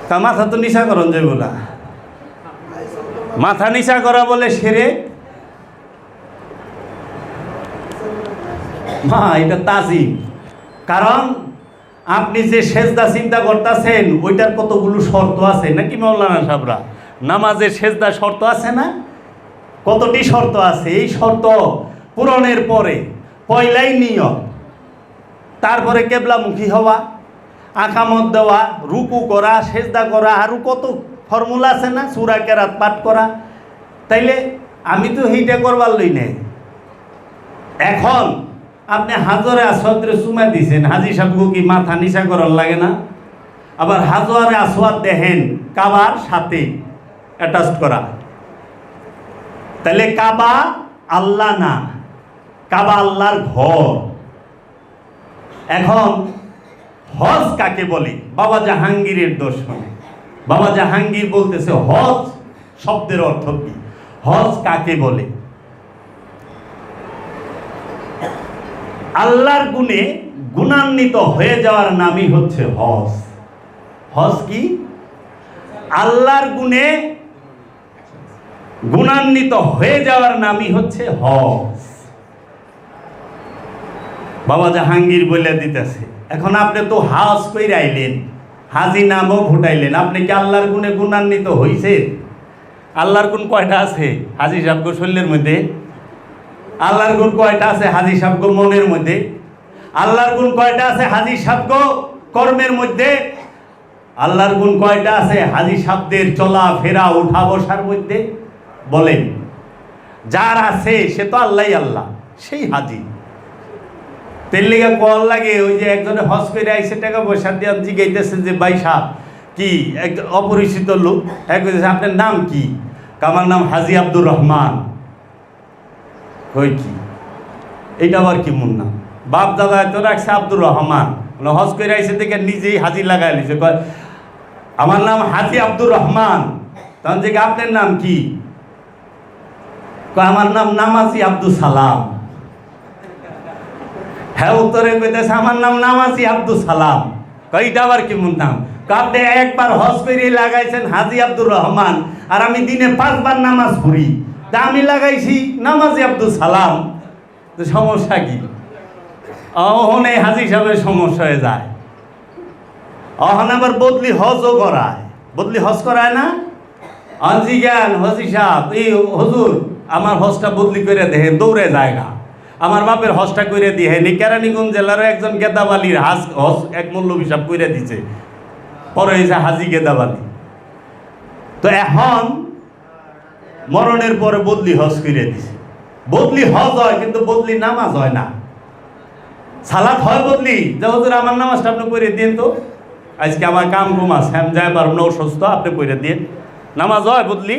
[SPEAKER 1] তা মাথা তো নিচা করন যে বলা, মাথা নিচা করা বলে শিরক। মা এটা তাজিম। কারণ আপনি যে সেজদা চিন্তা করতেছেন ওইটার কতগুলো শর্ত আছে নাকি মাওলানা সাহেবরা? নামাজের সেজদা শর্ত আছে না? কতটি শর্ত আছে? এই শর্ত পূরণের পরে পয়লাই নিয়ত, তারপরে কেবলামুখী হওয়া, আকামত দেওয়া, রুকু করা, সেজদা করা, আরও কত ফর্মুলা আছে না, সূরা কেরাত পাঠ করা। তাইলে আমি তো এইটা করবার লই নাই। এখন আপনি হাজরে আসওয়াদে চুমা দিছেন, হাজি সাহেবকে কি মাথা নিচা করার লাগে না? আবার হাজরে আসওয়াদ দেখেন কাবার সাথে অ্যাটাচ করা, তাহলে কাবা আল্লাহ না, কাবা আল্লাহর ঘর। এখন হজ কাকে বলে? বাবা জাহাঙ্গীরের দর্শনে বাবা জাহাঙ্গীর বলতেছে হজ শব্দের অর্থ কি, হজ কাকে বলে? আল্লাহর গুণে গুণান্বিত হয়ে যাওয়ার নামই হচ্ছে হজ। হজ কি? আল্লাহর গুণে গুণান্বিত হয়ে যাওয়ার নামই হচ্ছে হজ। বাবা জাহাঙ্গীর বলে দিতেছে। এখন আপনি তো হজ কইরা আইলেন, হাজি নামও ফুটাইলেন, আপনি কি আল্লাহর গুণে গুণান্বিত হইছে? আল্লাহর গুণ কয়টা আছে হাজি সাহেব শরীরের মধ্যে? আল্লাহর গুণ কয়টা আছে হাজি সাহেব মনের মধ্যে? আল্লাহর গুণ কয়টা আছে হাজি সাহেব কর্মের মধ্যে? আল্লাহর গুণ কয়টা আছে হাজি সাহেবদের চলা ফেরা উঠা বসার মধ্যে? বলেন। যার আছে সে তো আল্লাহ, আল্লাহ সেই হাজি। তেল লেগে কল লাগে, ওই যে একজনে হজ করে আইসে টাকা পয়সা দিয়ে জিগাইতেছে যে ভাই সাহেব কি, এক অপরিচিত লোক, আপনার নাম কি? আমার নাম হাজি আব্দুর রহমান। কই কি এইটা আবার কি মুন নাম? বাপ দাদা তো রাখছে আব্দুর রহমান, হজ করে আইসে থেকে নিজেই হাজি লাগাই লিছে, কয় আমার নাম হাজি আব্দুর রহমান। তখন যে আপনার নাম কি? কয় আমার নাম নামাজি আব্দুল সালাম। হ্যাঁ উত্তরে কইতেছে আমার নাম নামাজি আব্দুল সালাম। কয়টা আবার কি মুন নাম? আপনি একবার হজ করে লাগাইছেন হাজি আব্দুর রহমান, আর আমি দিনে 5 বার নামাজ পড়ি, তা আমি লাগাইছি নামাজি আব্দুল সালাম। তো সমস্যা কি? অহন এই হাজি সাহেবের সমস্যা হয়ে যায়। অহন আবার বদলি হজও করায়, বদলি হজ করায় না? অঞ্জি জ্ঞান হজি সাহেব, এই হুজুর আমার হজটা বদলি করে দেখে দৌড়ে জায়গা। আমার বাপের হজটা করে দিয়ে কেরানীগঞ্জ জেলারও একজন গেদাবালির হজ এক মৌলবী সাহেব করে দিছে, পরে হয়েছে হাজি গেদাবালি। তো এখন মরণের পরে বদলি হজ করে দিছে। বদলি হজ হয় কিন্তু বদলি নামাজ হয় না। সালাত হয় বদলি, যে হুজুর আমার নামাজটা আপনি করে দিন, তো আজকে আমার কাম কুম আছে, আমি যাই পারব না, অসুস্থ, আপনি করে দিন। নামাজ হয় বদলি?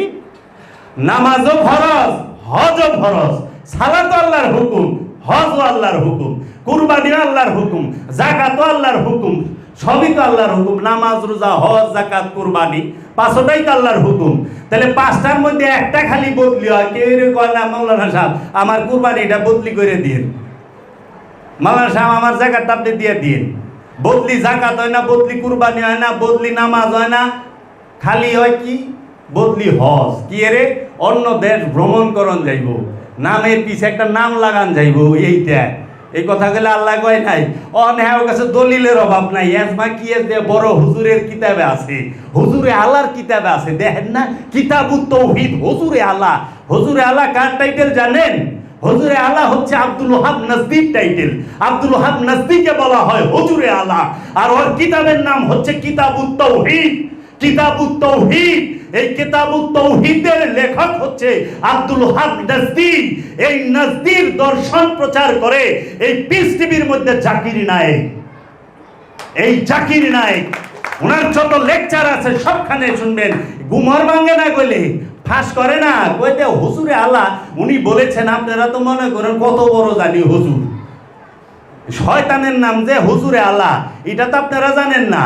[SPEAKER 1] নামাজও ফরজ, হজও ফরজ। সালাতও আল্লাহর হুকুম, হজও আল্লাহর হুকুম, কুরবানিও আল্লাহর হুকুম, যাকাতও আল্লাহর হুকুম, সবই তো আল্লাহর হুকুম। নামাজ, রোজা, হজ, যাকাত, কুরবানি পাঁচটাই তো আল্লাহর হুকুম। তাহলে পাঁচটার মধ্যে একটা খালি বদলি হয়, কেউ কয় না মাওলানা সাহেব আমার কুরবানিটা বদলি করে দিন, মাওলানা সাহেব আমার যাকাতটা আপনি দিয়ে দিন। বদলি যাকাত হয় না, বদলি কুরবানি হয় না, বদলি নামাজ হয় না, খালি হয় কি বদলি হজ। কি রে, অন্য দেশ ভ্রমণ করন যাইব, নামের পিছে একটা নাম লাগান যাইব, এইটা এই কথা গেলে আল্লাহ কয় নাই। হ্যাঁ, ওর কাছে দলিলের অভাব নাই, এসমা কি বড় হুজুরের কিতাবে আছে, হুজুরে আল্লাহর কিতাবে আছে, দেখেন না কিতাবুত তাওহীদ, হুজুরে আল্লাহ। হুজুরে আল্লাহ কার টাইটেল জানেন? হুজুরে আল্লাহ হচ্ছে আব্দুল ওহাব নজদীর টাইটেল। আব্দুল ওহাব নজদীকে বলা হয় হুজুরে আল্লাহ, আর ওর কিতাবের নাম হচ্ছে কিতাবুত তাওহীদ। কিতাবুত তাওহীদ, এই কিতাবুত তাওহীদের লেখক হচ্ছে আব্দুল ওহাব নজদী। এই নজদীর দর্শন প্রচার করে এই পিস টিভির মধ্যে জাকির নায়েক। এই জাকির নায়েক ওনার যত লেকচার আছে সবখানে শুনবেন। গুমর ভাঙে না কইলে ফাঁস করে না, কইতে হুজুরে আল্লাহ উনি বলেছেন। আপনারা তো মনে করেন কত বড় জানি হুজুর, শয়তানের নাম যে হুজুরে আল্লাহ, এটা তো আপনারা জানেন না।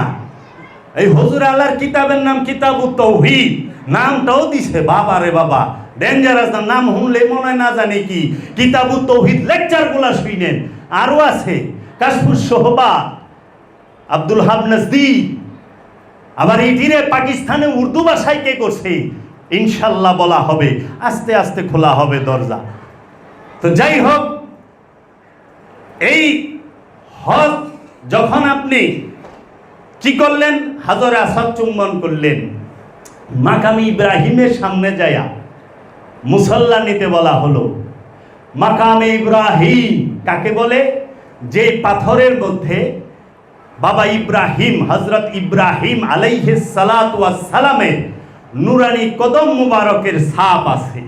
[SPEAKER 1] এই হুজুরে আল্লাহর কিতাবের নাম কিতাবুত তাওহীদ, নামটাও দিছে বাবা রে বাবা, ডেঞ্জারাস নাম। শুনলে মনে হয় না জানি কি কিতাবুত তাওহীদ। লেকচারগুলা শুনেন, আরো আছে কাশফুস সোহবা, আব্দুল ওহাব নজদী। আবার এইটিরে পাকিস্তানে উর্দু ভাষায় কে করছে ইনশাল্লাহ বলা হবে, আস্তে আস্তে খোলা হবে দরজা। তো যাই হোক, এই হজ যখন আপনি কি করলেন, হাজরে আসওয়াদ চুম্বন করলেন, মাকাম ইব্রাহিমের সামনে যায়া মুসল্লা নিতে বলা হলো। মাকামে ইব্রাহিম কাকে বলে? যে পাথরের মধ্যে বাবা ইব্রাহিম, হযরত ইব্রাহিম আলাইহিস সালাতু ওয়াস সালামের নুরানি কদম মুবারকের ছাপ আছে,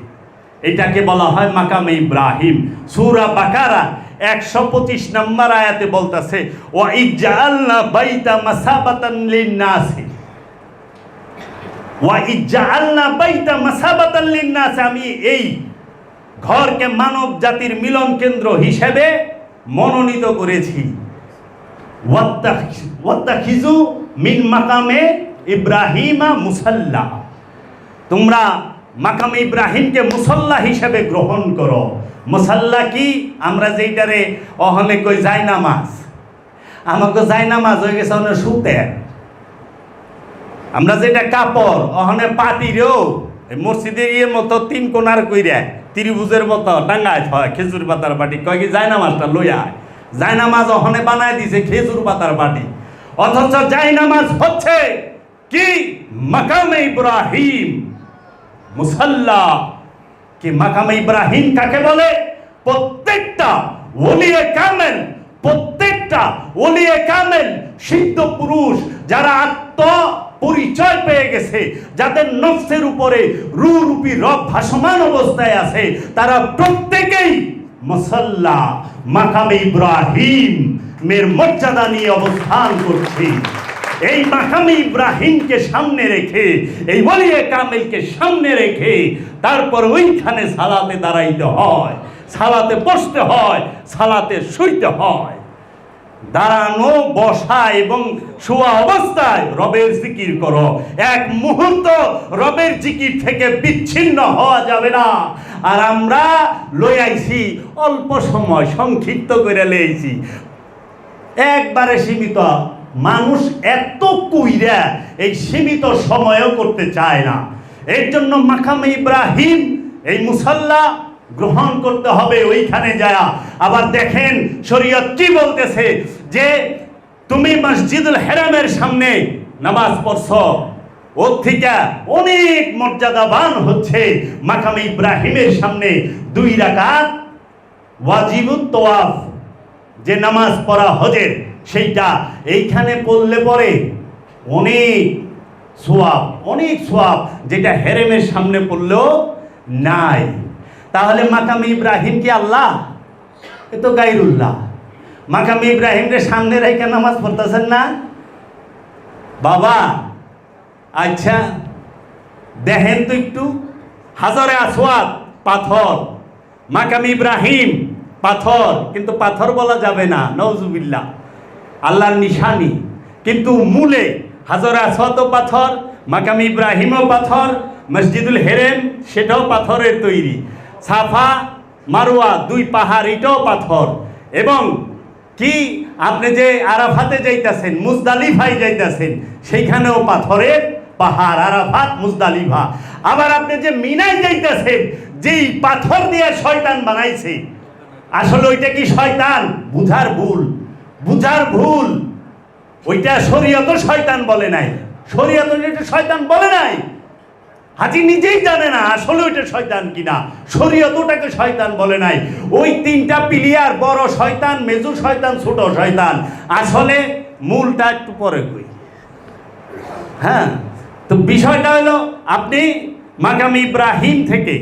[SPEAKER 1] এটাকে বলা হয় মাকামে ইব্রাহিম। সূরা বাকারা 125 নম্বর আয়াতে বলতেছে, ওয়া ইজআলনা বাইতা মাসাবাতান লিন-নাসি, ওয়া ইজআলনা বাইতা মাসাবাতান লিন-নাসি, আমি এই ঘরকে মানব জাতির মিলন কেন্দ্র হিসেবে মনোনীত করেছি। ওয়াত্তাখিযু মিন মাকামে ইব্রাহিমা মুসাল্লা, তোমরা মাকাম ইব্রাহিমকে মুসল্লা হিসেবে গ্রহণ করো। মুসল্লা কি? আমরা যেইটারে অহনে কই যায় নামাজ, আমাকে যায় নামাজ হয়ে গেছে অনেক সুতে। আমরা যেটা কাপড় অহনে পাটিরেও মসজিদে ইয়ের মতো তিন কোনার কইরা ত্রিভুজের মতো টাঙ্গায় হয় খেজুর পাতার বাটি, কয় কি যায় নামাজটা লইয়া যায় নামাজ অহনে বানায় দিছে খেজুর পাতার বাটি। অথচ যায় নামাজ হচ্ছে কি মাকামে ইব্রাহিম মুসাল্লা। কি মাকামে ইব্রাহিম কাকে বলে? প্রত্যেকটা ওলিয়ে কামেল, প্রত্যেকটা ওলিয়ে কামেল সিদ্ধ পুরুষ যারা আত্ম পরিচয় পেয়ে গেছে, যাদের নফসের উপরে রূপী রব ভাসমান অবস্থায় আছে, তারা প্রত্যেকেই মুসাল্লা মাকামে ইব্রাহিম মের মর্যাদা নিয়ে অবস্থান করছে। এই মাকামে ইব্রাহিমকে সামনে রেখে, এই ওলিয়ে কামেলকে সামনে রেখে তারপর ওইখানে সালাতে দাঁড়াইতে হয়, সালাতে বসতে হয়, সালাতে শুইতে হয়। দাঁড়ানো, বসা এবং শোয়া অবস্থায় রবের জিকির করো। এক মুহূর্ত রবের জিকির থেকে বিচ্ছিন্ন হওয়া যাবে না। আর আমরা লই আইছি অল্প সময়, সংক্ষিপ্ত করে লইছি, একবারে সীমিত। মানুষ এত কইরা এই সীমিত সময়ও করতে চায় না। এর জন্য মাকামে ইব্রাহিম এই মুসাল্লা গ্রহণ করতে হবে ওইখানে যায়। আবার দেখেন শরীয়ত কি বলতেছে, যে তুমি মসজিদুল হারামের সামনে নামাজ পড়ছো, ওর থেকে অনেক মর্যাদাবান হচ্ছে মাকামে ইব্রাহিমের সামনে 2 রাকাত ওয়াজিবুত তওয়াফ, যে নামাজ পড়া হজের, সেইটা এইখানে পড়লে পরে অনেক সোয়াব, যেটা হেরেমের সামনে পড়লেও নাই। তাহলে মাকাম ইব্রাহিম কি আল্লাহ? এ তো গায়রুল্লাহ। মাকাম ইব্রাহিমকে সামনে রেখে নামাজ পড়তেছেন না বাবা? আচ্ছা দেখেন তো একটু, হাজরে আসওয়াদ পাথর, মাকাম ইব্রাহিম পাথর, কিন্তু পাথর বলা যাবে না, নওজুবিল্লাহ, আল্লাহর নিশানি। কিন্তু মূলে হাজরে আসওয়াদও পাথর, মাকাম ইব্রাহিমও পাথর, মসজিদুল হেরেম সেটাও পাথরের তৈরি, সাফা মারওয়া দুই পাহাড় এটাও পাথর। এবং কি আপনি যে আরাফাতে যাইতেছেন, মুজদালিফায় যাইতেছেন, সেইখানেও পাথরের পাহাড়, আরাফাত মুজদালিফা। আবার আপনি যে মিনায় যাইতেছেন, যেই পাথর দিয়ে শয়তান বানাইছে, আসলে ওইটা কি শয়তান? বুঝার ভুল। ওইটা শরীয়ত শয়তান বলে নাই, শরীয়ত এটা শয়তান বলে নাই। হাজি নিজেই জানে না আসলে ওইটা শয়তান কিনা, শরীয়ত ওটাকে শয়তান বলে নাই। ওই তিনটা পিলিয়ার, বড় শয়তান, মেজু শয়তান, ছোট শয়তান, আসলে মূলটা একটু পরে কই। হ্যাঁ, তো বিষয়টা হলো আপনি মাকাম ইব্রাহিম থেকে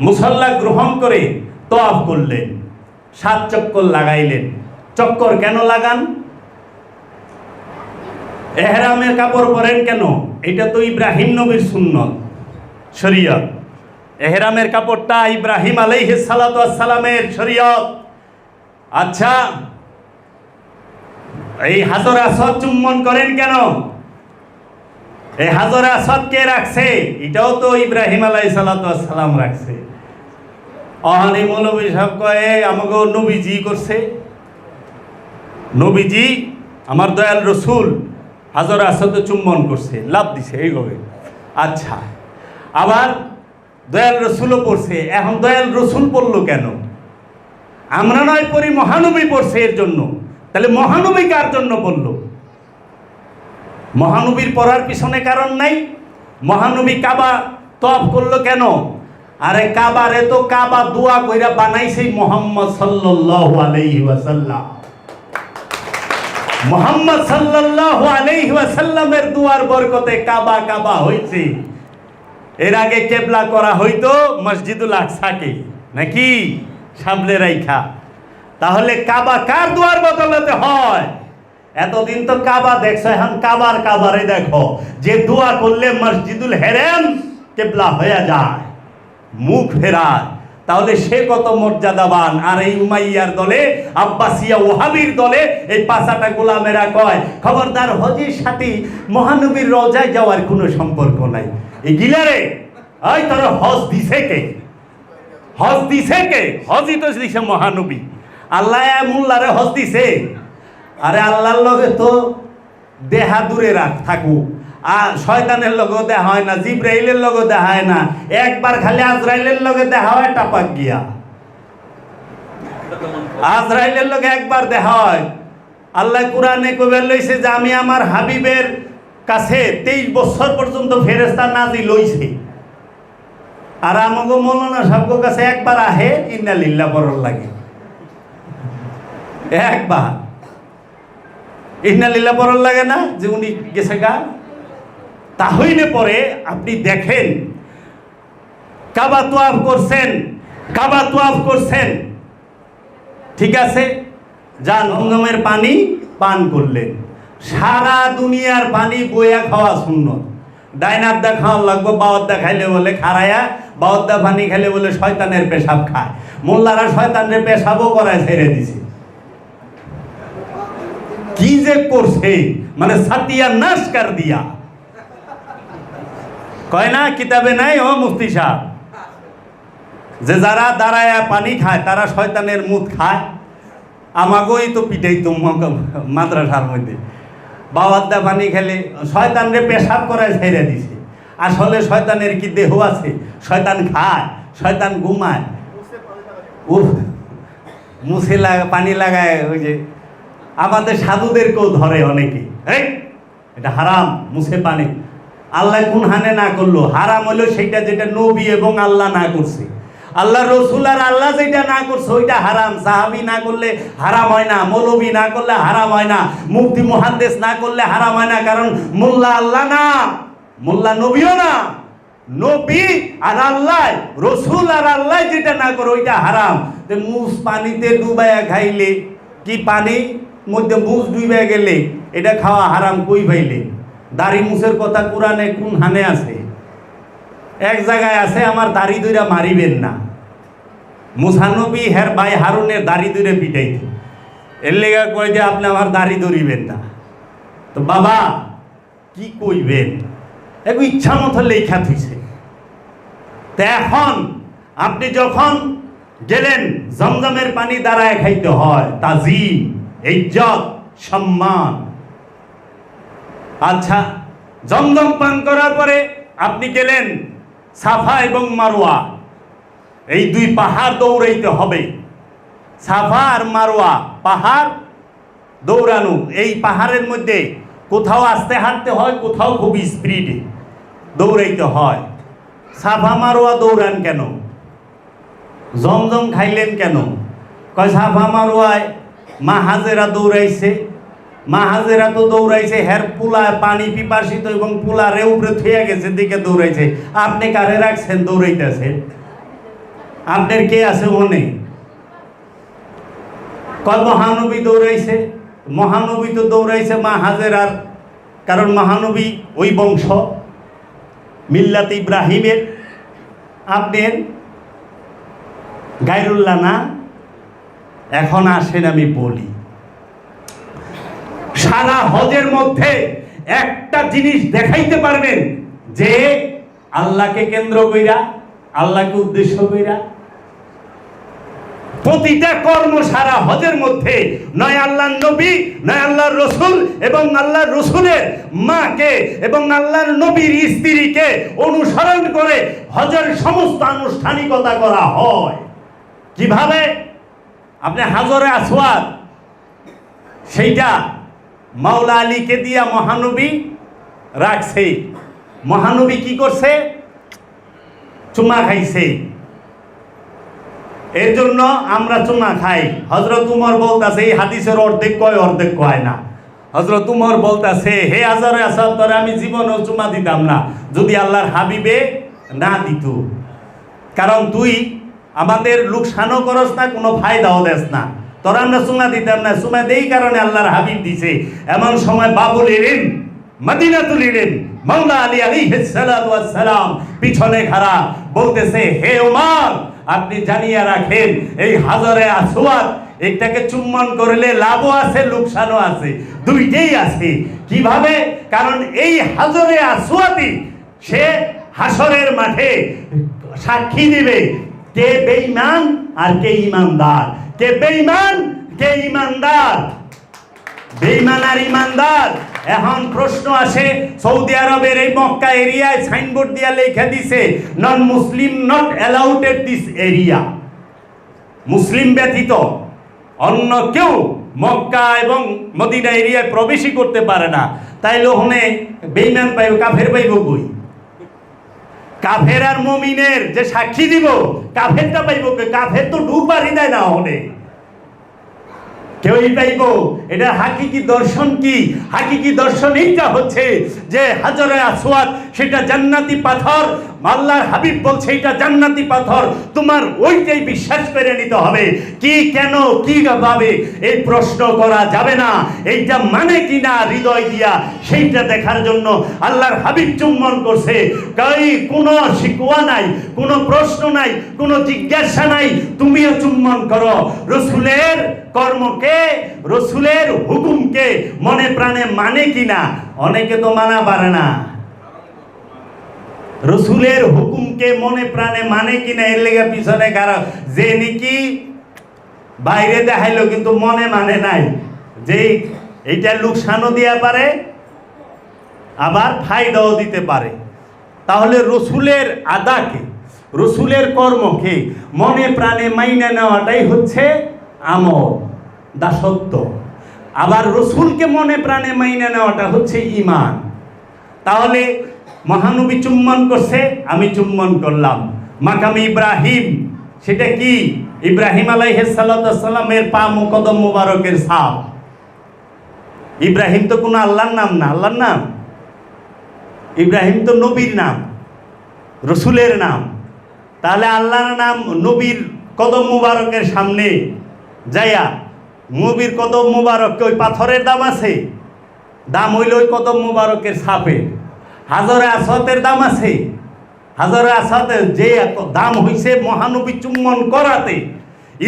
[SPEAKER 1] মুসাল্লা গ্রহণ করে তওয়াফ করলেন, 7 চক্কর লাগাইলেন। চক্কর কেন লাগান? এহরামের কাপড় পরেন কেন? এটা তো ইব্রাহিম নবীর সুন্নত, শরীয়ত। এহরামের কাপড়টা ইব্রাহিম আলাইহিস সালাতু ওয়াস সালামের শরীয়ত। আচ্ছা, এই হাজর আসওয়াদ চুম্বন করেন কেন? এই হাজর আসওয়াদ কে রাখছে? এটাও তো ইব্রাহিম আলাইহিস সালাতু ওয়াস সালাম রাখছে। অহানি মৌলবী সাহেব কয়ে আমাকে নবীজি করছে। নবীজি আমার দয়াল রসুল হাজর আসওয়াদে চুম্বন করছে, লাভ দিছে এইভাবে। আচ্ছা, আবার দয়াল রসুলও পড়ছে। এখন দয়াল রসুল পড়লো কেন? আমরা নয় পড়ি, মহানবী পড়ছে এর জন্য। তাহলে মহানবী কার জন্য পড়লো? মহানবীর পড়ার পিছনে কারণ নাই। মহানবী কাবা তওয়াফ করলো কেন? আরে কাবারে তো কাবা দোয়া কইরা বানাইছে মুহাম্মদ সাল্লাল্লাহু আলাইহি ওয়াসাল্লাম। মুহাম্মদ সাল্লাল্লাহু আলাইহি ওয়াসাল্লামের দুয়ার বরকতে কাবা হইছে। এর আগে কেবলা করা হইতো মসজিদুল আকসাকে, নাকি সামনে রাইখা। তাহলে কাবা কার দুয়ার বদলাতে হয়? এতদিন তো কাবা দেখছো, এখন কাবারে দেখো, যে দোয়া করলে মসজিদুল হেরেম কেবলা হয়ে যায়, মুখ ফেরায়। তাহলে সে কত মর্যাদাবান। আর এই উমাইয়ার দলে, আব্বাসিয়া ওহাবির দলে এই পাঁচাটা গোলামেরা কয় খবরদার, হজের সাথে মহানবীর রওজায় যাওয়ার কোনো সম্পর্ক নাই। এই গিলারে ওই তোর হজ দিছে কে? হজই তো দিছে মহানবী। আল্লাহ মোল্লারে হজ দিছে? আরে আল্লাহর লগে তো দেহা দূরে থাকুক, আর শয়তানের লগেও দেখা হয় না, জিব্রাইলের লগেও দেখা হয় না। একবার খালি আজরাইলের লগে দেখা হয় টাপাক গিয়া, আজরাইলের লগে একবার দেখা হয়। আল্লাহ কোরআনে কইবার লইছে যে আমি আমার হাবিবের কাছে 23 বছর পর্যন্ত ফেরেশতা নাজিল হইছে। আর আমাগো মৌলানা সাহেবের কাছে একবার আহে, ইন্না লিল্লাহ পড়ার লাগে, একবার ইন্না লিল্লাহ পড়ার লাগে না যে উনি গেছে গা। তাহলে পরে আপনি দেখেন, কাবা তওয়াফ করছেন, ঠিক আছে, জাহান্নামের পানি পান করলেন। সারা দুনিয়ার পানি বইয়া খাওয়া সুন্নত। ডাইনার দা খাওয়া লাগবে, বাওয়ার দা খাইলে বলে খারায়া, বাওয়ার দা পানি খাইলে বলে শয়তানের পেশাব খায়। মোল্লারা শয়তানের পেশাবও করায় ছেড়ে দিছে। কি যে করছে, মানে সাতিয়া নাশ কর দিয়া। কয় না কিতাবে নাই ও মুফতি সাহেব, যে যারা দাঁড়ায়া পানি খায় তারা শয়তানের মুখ খায়। আমাকেই তো পিটাইতো মাদ্রাসার মধ্যে, বাওয়াদ্দা পানি খেলে শয়তানরে পেশাব করায় ছেড়ে দিছে। আসলে শয়তানের কি দেহ আছে? শয়তান খায়, শয়তান ঘুমায়, মুছে পানি লাগায়। ওই যে আমাদের সাধুদেরকেও ধরে অনেকে, এটা হারাম, মুছে পানি। আল্লাহ কোন হানে না করলো? হারাম হলো সেইটা যেটা নবী এবং আল্লাহ না করছে। আল্লাহ রসুল আর আল্লাহ যেটা না করছে ওইটা হারাম। সাহাবি না করলে হারাম হয় না, মৌলবী না করলে হারাম হয় না, মুফতি মুহাদ্দিস না করলে হারাম হয় না। কারণ মোল্লা আল্লাহ না, মোল্লা নবীও না। নবী আর আল্লাহ, রসুল আর আল্লাহ যেটা না করে ওইটা হারাম। মুস পানিতে ডুবাইয়া খাইলে কি পানি মধ্যে মুস ডুবাইয়া গেলে এটা খাওয়া হারাম কই পাইলে? দাড়ি মুসের কথা কোরআনে কোন হানে আছে? এক জায়গায় আছে, আমার দাড়ি দইরা মারিবেন না। মুসা নবী হের ভাই হারুনের দাড়ি দইরে পিটাইতে, এর লেগা কয় যে আপনি আমার দাড়ি ধরিবেন না। তো বাবা কি কইবেন, এক ইচ্ছা মতো লেখা থুইছে। তো এখন আপনি যখন গেলেন, জমজমের পানি দাঁড়ায় খাইতে হয়, তাজিম, ইজ্জত, সম্মান। আচ্ছা, জমজম পান করার পরে আপনি গেলেন সাফা এবং মারওয়া, এই দুই পাহাড় দৌড়াইতে হবে। সাফা আর মারওয়া পাহাড় দৌড়ানো, এই পাহাড়ের মধ্যে কোথাও আস্তে হাঁটতে হয়, কোথাও খুব স্পিডে দৌড়াইতে হয়। সাফা মারওয়া দৌড়ান কেন? জমজম খাইলেন কেন? কয় সাফা মারওয়ায় মা হাজেরা দৌড়াইছে, মা হাজেরা তো দৌড়াইছে হের পুলা পানি পিপাসিত এবং পুলারে উপরে থুয়ে গেছে দিকে দৌড়াইছে। আপনি কারে রাখছেন দৌড়াইতেছেন? আপনার কে আছে মনে? কয় মহানবী দৌড়াইছে, মহানবী তো দৌড়াইছে মা হাজেরার, কারণ মহানবী ওই বংশ, মিল্লাত ইব্রাহিমের। আপনার গায়রুল্লাহ না? এখন আসেন আমি বলি, সারা হজের মধ্যে একটা জিনিস দেখাইতে পারবেন যে আল্লাহকে কেন্দ্র কইরা, আল্লাহকে উদ্দেশ্য কইরা প্রতিটা কর্ম সারা হজের মধ্যে নয় আল্লাহর নবী, নয় আল্লাহর রসুল এবং আল্লাহর রসুলের মাকে এবং আল্লাহর নবীর স্ত্রীকে অনুসরণ করে হজের সমস্ত আনুষ্ঠানিকতা করা হয়। কিভাবে? আপনি হাজরে আসওয়াদ, সেইটা মাওলা আলীকে দিয়া মহানবী রাখছে। মহানবী কি করছে? চুমা খাইছে। এর জন্য আমরা চুমা খাই। হযরত উমর বলতাছে, এই হাদিসের অর্ধেক কয় অর্ধেক কয় না। হযরত উমর বলতাছে, হে হাজরে আসওয়াদ, তোরে আমি জীবনেও চুমা দিতাম না যদি আল্লাহর হাবিবে না দিত। কারণ তুই আমাদের লোকসানও করস না, কোনো ফায়দাও দেস না, তোরা আমরা চুমা দিতাম না। চুমা দেই কারণে আল্লাহর হাবিব দিছে। এমন সময় বাবুল ইলম, মদিনাতুল ইলম, মাওলা আলী আলাইহিস সালাতু ওয়াস সালাম পিছনে খাড়া বলতেছে, হে ওমর, আপনি জানিয়ে রাখেন এই হাজরে আসওয়াদ এটাকে চুম্বন করলে লাভও আছে, লোকসানও আছে, দুইটাই আছে। কিভাবে? কারণ এই হাজরে আসওয়াদই সে হাসরের মাঠে সাক্ষী দিবে কে বেঈমান আর কে ইমানদার, কে বেঈমান কে ইমানদার, বেঈমান আর ইমানদার। এখন প্রশ্ন আসে, সৌদি আরবের এই মক্কা এরিয়ায় সাইনবোর্ড দিয়া লেখা দিছে, non Muslim not allowed at this area. মুসলিম ব্যতীত অন্য কেউ মক্কা এবং মদিনা এরিয়ায় প্রবেশই করতে পারে না। তাইলে ওখানে বেঈমান পাইব, কাফের পাইব কই? কাফের আর মুমিনের যে সাক্ষী দিব, কাফেরটা পাইব কই? কাফের তো ঢুকবারই দেয় না ওখানে, কেউই পাইব। এটা হাকিকি দর্শন কি? হাকিকি দর্শন এইটা হচ্ছে যে হাজরে আসওয়াদ সেটা জান্নাতি পাথর। আল্লাহর হাবিব বলছে এটা জান্নাতি পাথর, তোমার ওইটাই বিশ্বাস করে নিতে হবে। কি, কেন, কি ভাবে এই প্রশ্ন করা যাবে না। এইটা মানে কিনা হৃদয় দিয়া সেইটা দেখার জন্য আল্লাহর হাবিব চুম্বন করছে। কোনো শিকওয়া নাই, কোনো প্রশ্ন নাই, কোনো জিজ্ঞাসা নাই, তুমিও চুম্বন করো। রসুলের কর্মকে, রসুলের হুকুমকে মনে প্রাণে মানে কিনা? অনেকে তো মানা পারে না। রসুলের হুকুমকে মনে প্রাণে মানে কিনা, এর লেগে পিছনে কারো যে নাকি বাইরে দেখাইলো কিন্তু মনে মানে নাই, যে এইটা লোকসানও দিয়া পারে আবার ফায়দাও দিতে পারে। তাহলে রসুলের আদাকে, রসুলের কর্মকে মনে প্রাণে মাইনে নেওয়াটাই হচ্ছে আমল, দাসত্ব। আবার রসুলকে মনে প্রাণে মাইনে নেওয়াটা হচ্ছে ঈমান। তাহলে মহানবী চুম্বন করছে, আমি চুম্বন করলাম। মাকামে ইব্রাহিম সেটা কি? ইব্রাহিম আলাইহিস সালামের পা কদম মুবারকের ছাপ। ইব্রাহিম তো কোনো আল্লাহর নাম না, আল্লাহর নাম। ইব্রাহিম তো নবীর নাম, রসুলের নাম। তাহলে আল্লাহর নাম নবীর কদম মুবারকের সামনে যাইয়া, নবীর কদম মুবারককে ওই পাথরের দাম আছে? দাম হইল ওই কদম মুবারকের ছাপে। হাজরে আসওয়াদের দাম আছে? হাজরে আসওয়াদের যে দাম হইছে মহানবী চুম্বন করাতে,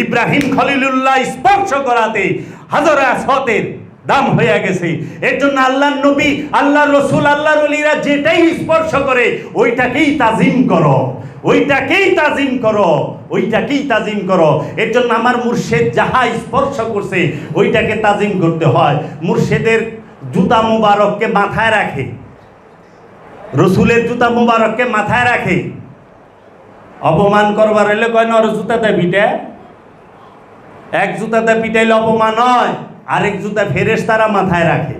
[SPEAKER 1] ইব্রাহিম খলিলুল্লাহ স্পর্শ করাতে হাজরে আসওয়াদের দাম হয়ে গেছে। এর জন্য আল্লাহর নবী, আল্লাহর রসুল, আল্লাহর ওলিরা যেটাই স্পর্শ করে ওইটাকেই তাজিম করো, ওইটাকেই তাজিম করো, ওইটাকেই তাজিম করো। এর জন্য আমার মুর্শেদ যাহা স্পর্শ করছে ওইটাকে তাজিম করতে হয়। মুর্শেদের জুতা মুবারককে মাথায় রাখে, রসুলের জুতা মুবারককে মাথায় রাখে। অপমান করবার হইলে কয় না ওর জুতাতে পিটে। এক জুতাতে পিটাইলে অপমান হয়, আরেক জুতা ফেরেশতারা মাথায় রাখে।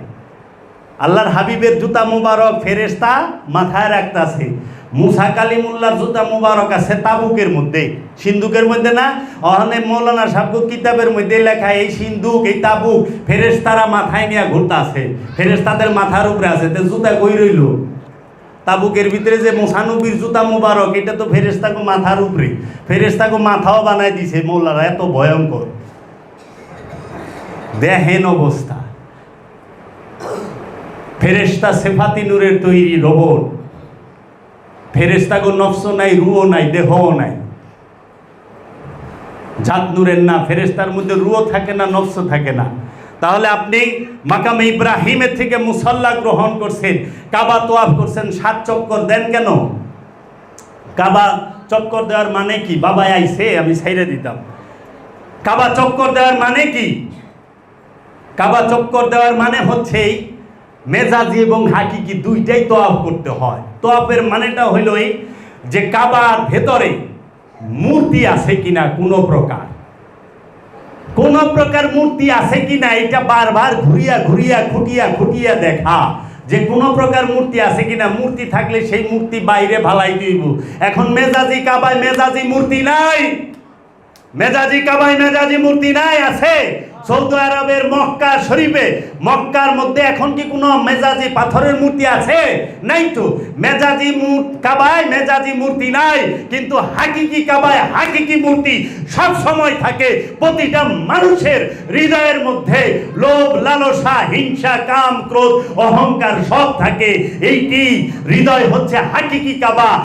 [SPEAKER 1] আল্লাহর হাবিবের জুতা মুবারক ফেরেশতা মাথায় রাখতেছে। মুসা কালিমুল্লাহর জুতা মুবারক আছে তাবুকের মধ্যে, সিন্ধুকের মধ্যে না। ওখানে মৌলানা সাহেব কিতাবের মধ্যে লেখা এই সিন্ধুক, এই তাবুক ফেরেশতারা মাথায় নিয়ে ঘুরতেছে, ফেরেশতাদের মাথার উপরে আছে। তো জুতা কই রইল? তাবুকের ভিতরে যে মুসানবীর জুতা মুবারক, এটা তো ফেরেশতাকে মাথার উপরে, ফেরেশতাকে মাথাও বানাই দিছে মৌলানা। এত ভয়ঙ্কর দেহেন অবস্থা। ফেরেশতা সেফাতি নূরের তৈরি রোবট। ফেরেশতাগো নফস নাই, রুও নাই, দেহও নাই, জাত নূরের না। ফেরেশতার মধ্যে রুও থাকে না, নফস থাকে না। তাহলে আপনি মাকামে ইব্রাহিমের থেকে মুসাল্লা গ্রহণ করছেন, কাবা তোয়াফ করছেন, 7 চক্কর দেন কেন? কাবা চক্কর দেওয়ার মানে কি? বাবা আইছে আমি ছাইরে দিতাম। কাবা চক্কর দেওয়ার মানে কি? কাবা চক্কর দেওয়ার মানে হচ্ছে মেজাজি এবং হাকিকি দুইটাই তোয়াফ করতে হয়। তোয়াফের মানেটা হইল এই যে কাবার ভেতরে মূর্তি আছে কিনা, কোনো প্রকার মূর্তি আছে কিনা এটা বারবার ঘুরিয়া ঘুরিয়া খুঁটিয়া খুঁটিয়া দেখা, যে কোনো প্রকার মূর্তি আছে কিনা। মূর্তি থাকলে সেই মূর্তি বাইরে ভালাই দিব। এখন মেজাজি কাবায় মেজাজি মূর্তি নাই, মেজাজি কাবায় মেজাজি মূর্তি নাই। আছে সৌদি আরবের মক্কা শরীফে, মক্কার মধ্যে এখন কি কোনো মেজাজি পাথরের মূর্তি আছে? নাই তো। মেজাজি কাবায় মেজাজি মূর্তি নাই, কিন্তু হাকিকি কাবায় হাকিকি মূর্তি সব সময় থাকে। প্রতিটা মানুষের হৃদয়ের মধ্যে লোভ, লালসা, হিংসা, কাম, ক্রোধ, অহংকার সব থাকে। এইটি হৃদয় হচ্ছে হাকিকি কাবা।